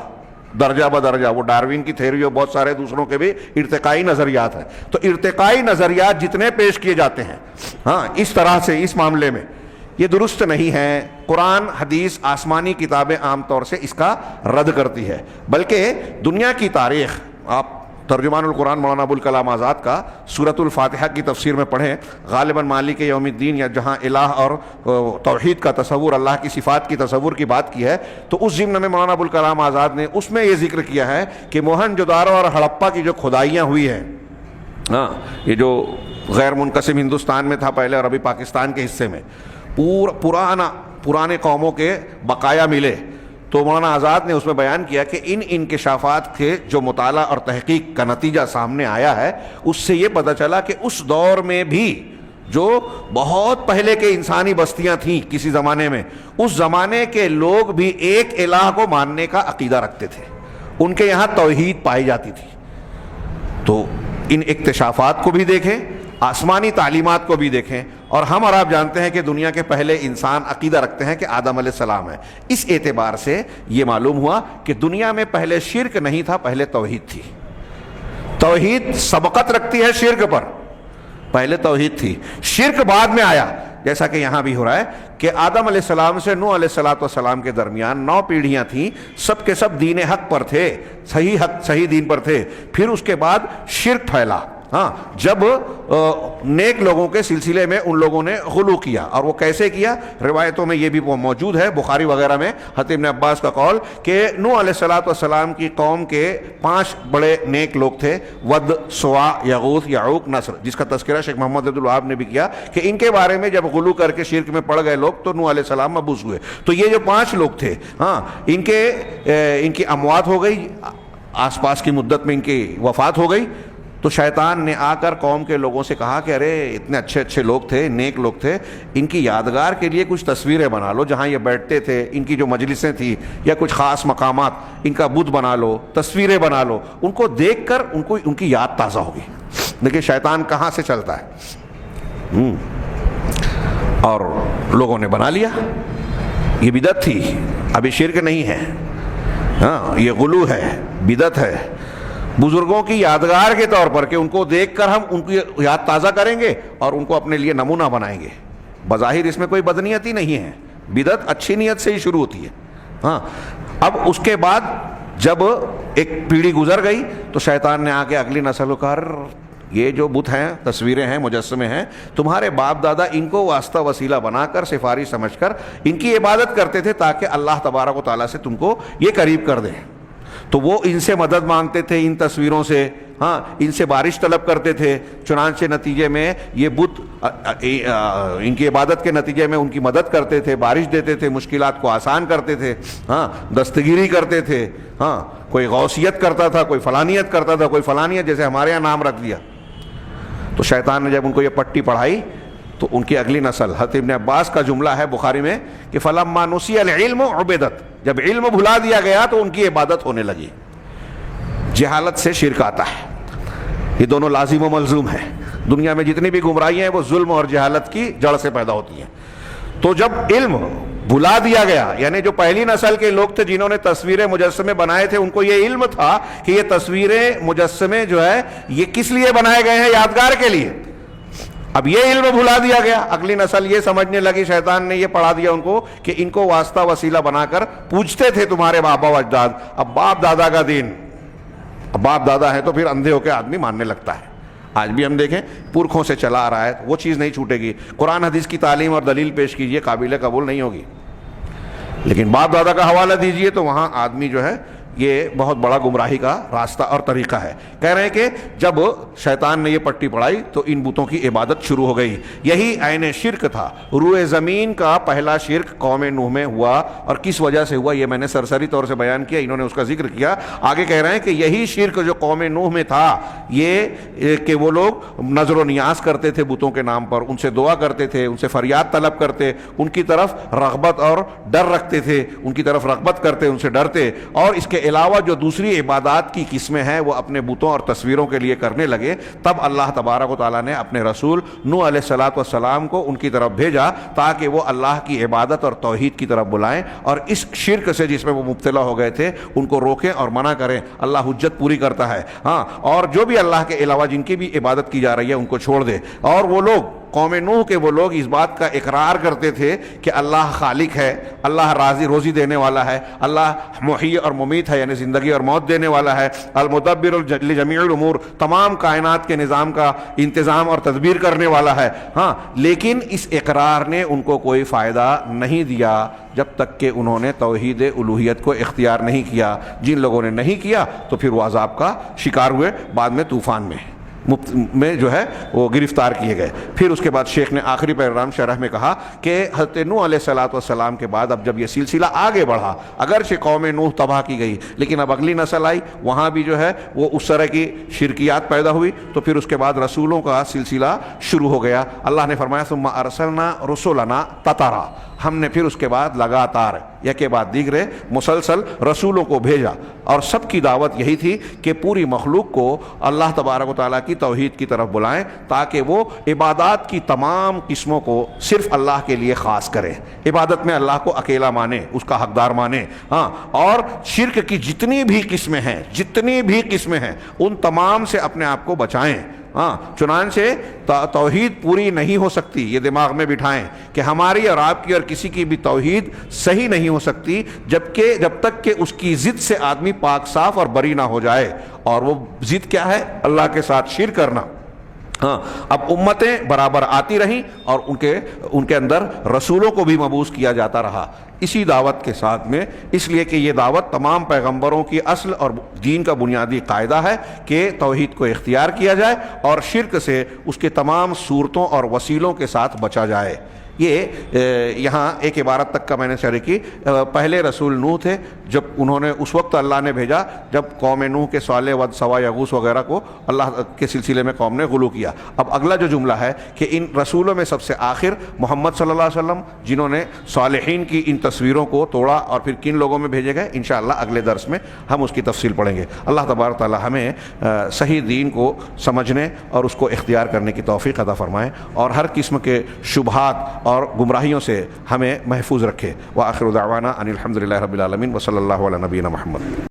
درجہ بدرجہ، وہ ڈاروین کی تھیوری اور بہت سارے دوسروں کے بھی ارتقائی نظریات ہیں، تو ارتقائی نظریات جتنے پیش کیے جاتے ہیں، ہاں، اس طرح سے اس معاملے میں یہ درست نہیں ہے۔ قرآن، حدیث، آسمانی کتابیں عام طور سے اس کا رد کرتی ہے، بلکہ دنیا کی تاریخ، آپ ترجمان القرآن مولانا ابوالکلام آزاد کا سورۃ الفاتحہ کی تفسیر میں پڑھیں، غالباً مالک یوم الدین، یا جہاں الہ اور توحید کا تصور، اللہ کی صفات کی تصور کی بات کی ہے، تو اس ضمن میں مولانا ابوالکلام آزاد نے اس میں یہ ذکر کیا ہے کہ موہن جودارو اور ہڑپا کی جو کھدائیاں ہوئی ہیں، ہاں، یہ جو غیر منقسم ہندوستان میں تھا پہلے اور ابھی پاکستان کے حصے میں پرانے قوموں کے بقایا ملے، تو مولانا آزاد نے اس میں بیان کیا کہ ان انکشافات کے جو مطالعہ اور تحقیق کا نتیجہ سامنے آیا ہے، اس سے یہ پتہ چلا کہ اس دور میں بھی جو بہت پہلے کے انسانی بستیاں تھیں کسی زمانے میں، اس زمانے کے لوگ بھی ایک الہ کو ماننے کا عقیدہ رکھتے تھے، ان کے یہاں توحید پائی جاتی تھی۔ تو ان اکتشافات کو بھی دیکھیں، آسمانی تعلیمات کو بھی دیکھیں، اور ہم اور آپ جانتے ہیں کہ دنیا کے پہلے انسان عقیدہ رکھتے ہیں کہ آدم علیہ السلام ہے۔ اس اعتبار سے یہ معلوم ہوا کہ دنیا میں پہلے شرک نہیں تھا، پہلے توحید تھی۔ توحید سبقت رکھتی ہے شرک پر، پہلے توحید تھی، شرک بعد میں آیا، جیسا کہ یہاں بھی ہو رہا ہے کہ آدم علیہ السلام سے نوح علیہ السلام کے درمیان 9 پیڑھیاں تھیں، سب کے سب دین حق پر تھے، صحیح دین پر تھے، پھر اس کے بعد شرک پھیلا، ہاں، جب نیک لوگوں کے سلسلے میں ان لوگوں نے غلو کیا، اور وہ کیسے کیا، روایتوں میں یہ بھی موجود ہے، بخاری وغیرہ میں حضرت ابن عباس کا قول کہ نوح علیہ السلام کی قوم کے 5 بڑے نیک لوگ تھے، ود، سوا، یغوث، یعوق، نصر، جس کا تذکرہ شیخ محمد عبد الوہاب نے بھی کیا کہ ان کے بارے میں جب غلو کر کے شرک میں پڑ گئے لوگ تو نوح علیہ السلام مبعوث ہوئے۔ تو یہ جو 5 لوگ تھے، ہاں، ان کی اموات ہو گئی، آس پاس کی مدت میں ان کی وفات ہو گئی، تو شیطان نے آ کر قوم کے لوگوں سے کہا کہ ارے اتنے اچھے لوگ تھے، نیک لوگ تھے، ان کی یادگار کے لیے کچھ تصویریں بنا لو، جہاں یہ بیٹھتے تھے، ان کی جو مجلسیں تھیں یا کچھ خاص مقامات، ان کا بت بنا لو، تصویریں بنا لو، ان کو دیکھ کر ان کی یاد تازہ ہوگی۔ دیکھیں شیطان کہاں سے چلتا ہے، اور لوگوں نے بنا لیا۔ یہ بدعت تھی، ابھی شرک نہیں ہے، ہاں، یہ غلو ہے، بدعت ہے، بزرگوں کی یادگار کے طور پر کہ ان کو دیکھ کر ہم ان کی یاد تازہ کریں گے اور ان کو اپنے لیے نمونہ بنائیں گے۔ بظاہر اس میں کوئی بدنیتی نہیں ہے، بدعت اچھی نیت سے ہی شروع ہوتی ہے. ہاں اب اس کے بعد جب ایک پیڑھی گزر گئی تو شیطان نے آ کے اگلی نسل کو کہا یہ جو بت ہیں، تصویریں ہیں، مجسمے ہیں، تمہارے باپ دادا ان کو واسطہ وسیلہ بنا کر، سفارش سمجھ کر ان کی عبادت کرتے تھے تاکہ اللہ تبارک و تعالیٰ سے تم کو یہ قریب کر دیں. تو وہ ان سے مدد مانگتے تھے، ان تصویروں سے، ہاں ان سے بارش طلب کرتے تھے. چنانچہ نتیجے میں یہ بت ان کی عبادت کے نتیجے میں ان کی مدد کرتے تھے، بارش دیتے تھے، مشکلات کو آسان کرتے تھے، ہاں دستگیری کرتے تھے، ہاں کوئی غوثیت کرتا تھا، کوئی فلانیت کرتا تھا، کوئی فلانیت جیسے ہمارے یہاں نام رکھ دیا. تو شیطان نے جب ان کو یہ پٹی پڑھائی تو ان کی اگلی نسل، حضرت ابن عباس کا جملہ ہے بخاری میں کہ فَلَمَّا نُسِيَ الْعِلْمُ عُبِدَتْ، جب علم بھلا دیا گیا تو ان کی عبادت ہونے لگی. جہالت سے شرک آتا ہے، یہ دونوں لازم و ملزوم ہیں. دنیا میں جتنی بھی گمراہیاں ہیں وہ ظلم اور جہالت کی جڑ سے پیدا ہوتی ہیں. تو جب علم بھلا دیا گیا، یعنی جو پہلی نسل کے لوگ تھے جنہوں نے تصویریں مجسمے بنائے تھے، ان کو یہ علم تھا کہ یہ تصویریں مجسمے جو ہے یہ کس لیے بنائے گئے ہیں؟ یادگار کے لیے. اب یہ علم بھلا دیا گیا، اگلی نسل یہ سمجھنے لگی، شیطان نے یہ پڑھا دیا ان کو کہ ان کو واسطہ وسیلہ بنا کر پوچھتے تھے تمہارے باپ و اجداد. اب باپ دادا کا دین، اب باپ دادا ہے تو پھر اندھے ہو کے آدمی ماننے لگتا ہے. آج بھی ہم دیکھیں پرکھوں سے چلا آ رہا ہے، وہ چیز نہیں چھوٹے گی. قرآن حدیث کی تعلیم اور دلیل پیش کیجئے، قابل قبول نہیں ہوگی. لیکن باپ دادا کا حوالہ دیجئے تو وہاں آدمی جو ہے یہ بہت بڑا گمراہی کا راستہ اور طریقہ ہے. کہہ رہے ہیں کہ جب شیطان نے یہ پٹی پڑھائی تو ان بتوں کی عبادت شروع ہو گئی. یہی عین شرک تھا. روئے زمین کا پہلا شرک قوم نوح میں ہوا، اور کس وجہ سے ہوا یہ میں نے سرسری طور سے بیان کیا، انہوں نے اس کا ذکر کیا. آگے کہہ رہے ہیں کہ یہی شرک جو قوم نوح میں تھا، یہ کہ وہ لوگ نظر و نیاز کرتے تھے بتوں کے نام پر، ان سے دعا کرتے تھے، ان سے فریاد طلب کرتے، ان کی طرف رغبت اور ڈر رکھتے تھے، ان کی طرف رغبت کرتے، ان سے ڈرتے، اور اس کے علاوہ جو دوسری عبادات کی قسمیں ہیں وہ اپنے بتوں اور تصویروں کے لیے کرنے لگے. تب اللہ تبارک و تعالیٰ نے اپنے رسول نوح علیہ السلام کو ان کی طرف بھیجا تاکہ وہ اللہ کی عبادت اور توحید کی طرف بلائیں، اور اس شرک سے جس میں وہ مبتلا ہو گئے تھے ان کو روکیں اور منع کریں. اللہ حجت پوری کرتا ہے، ہاں، اور جو بھی اللہ کے علاوہ جن کی بھی عبادت کی جا رہی ہے ان کو چھوڑ دے. اور وہ لوگ قوم نوح کے وہ لوگ اس بات کا اقرار کرتے تھے کہ اللہ خالق ہے، اللہ روزی دینے والا ہے، اللہ محیی اور ممیت ہے، یعنی زندگی اور موت دینے والا ہے، المدبر لجمیع الامور، تمام کائنات کے نظام کا انتظام اور تدبیر کرنے والا ہے. ہاں، لیکن اس اقرار نے ان کو کوئی فائدہ نہیں دیا جب تک کہ انہوں نے توحید الوہیت کو اختیار نہیں کیا. جن لوگوں نے نہیں کیا تو پھر وہ عذاب کا شکار ہوئے، بعد میں طوفان میں جو ہے وہ گرفتار کیے گئے. پھر اس کے بعد شیخ نے آخری پیغام شرح میں کہا کہ حضرت نوح علیہ السلام کے بعد اب جب یہ سلسلہ آگے بڑھا، اگرچہ قوم نوح تباہ کی گئی لیکن اب اگلی نسل آئی، وہاں بھی جو ہے وہ اس طرح کی شرکیات پیدا ہوئی. تو پھر اس کے بعد رسولوں کا سلسلہ شروع ہو گیا. اللہ نے فرمایا ثم ارسلنا رسلنا تترا، ہم نے پھر اس کے بعد لگاتار یک کے بعد دیگرے مسلسل رسولوں کو بھیجا، اور سب کی دعوت یہی تھی کہ پوری مخلوق کو اللہ تبارک و تعالیٰ کی توحید کی طرف بلائیں تاکہ وہ عبادات کی تمام قسموں کو صرف اللہ کے لیے خاص کرے، عبادت میں اللہ کو اکیلا مانے، اس کا حقدار مانے. ہاں، اور شرک کی جتنی بھی قسمیں ہیں ان تمام سے اپنے آپ کو بچائیں. ہاں، چنانچہ توحید پوری نہیں ہو سکتی، یہ دماغ میں بٹھائیں کہ ہماری اور آپ کی اور کسی کی بھی توحید صحیح نہیں ہو سکتی جب تک کہ اس کی ضد سے آدمی پاک صاف اور بری نہ ہو جائے. اور وہ ضد کیا ہے؟ اللہ کے ساتھ شرک کرنا. ہاں، اب امتیں برابر آتی رہیں اور ان کے اندر رسولوں کو بھی مبعوث کیا جاتا رہا اسی دعوت کے ساتھ میں، اس لیے کہ یہ دعوت تمام پیغمبروں کی اصل اور دین کا بنیادی قاعدہ ہے کہ توحید کو اختیار کیا جائے اور شرک سے اس کے تمام صورتوں اور وسیلوں کے ساتھ بچا جائے. یہ یہاں ایک عبارت تک کا میں نے شرح کی. پہلے رسول نوح تھے، جب انہوں نے اس وقت اللہ نے بھیجا جب قوم نوح کے صالح، ود، سوا، یغوث وغیرہ کو اللہ کے سلسلے میں قوم نے غلو کیا. اب اگلا جو جملہ ہے کہ ان رسولوں میں سب سے آخر محمد صلی اللہ علیہ وسلم، جنہوں نے صالحین کی ان تصویروں کو توڑا اور پھر کن لوگوں میں بھیجے گئے، انشاءاللہ اگلے درس میں ہم اس کی تفصیل پڑھیں گے. اللہ تبارک تعالی ہمیں صحیح دین کو سمجھنے اور اس کو اختیار کرنے کی توفیق عطا فرمائے اور ہر قسم کے شبہات اور گمراہیوں سے ہمیں محفوظ رکھے. وآخر دعوانا ان الحمد للہ رب العالمین وصلی اللہ علی نبینا محمد.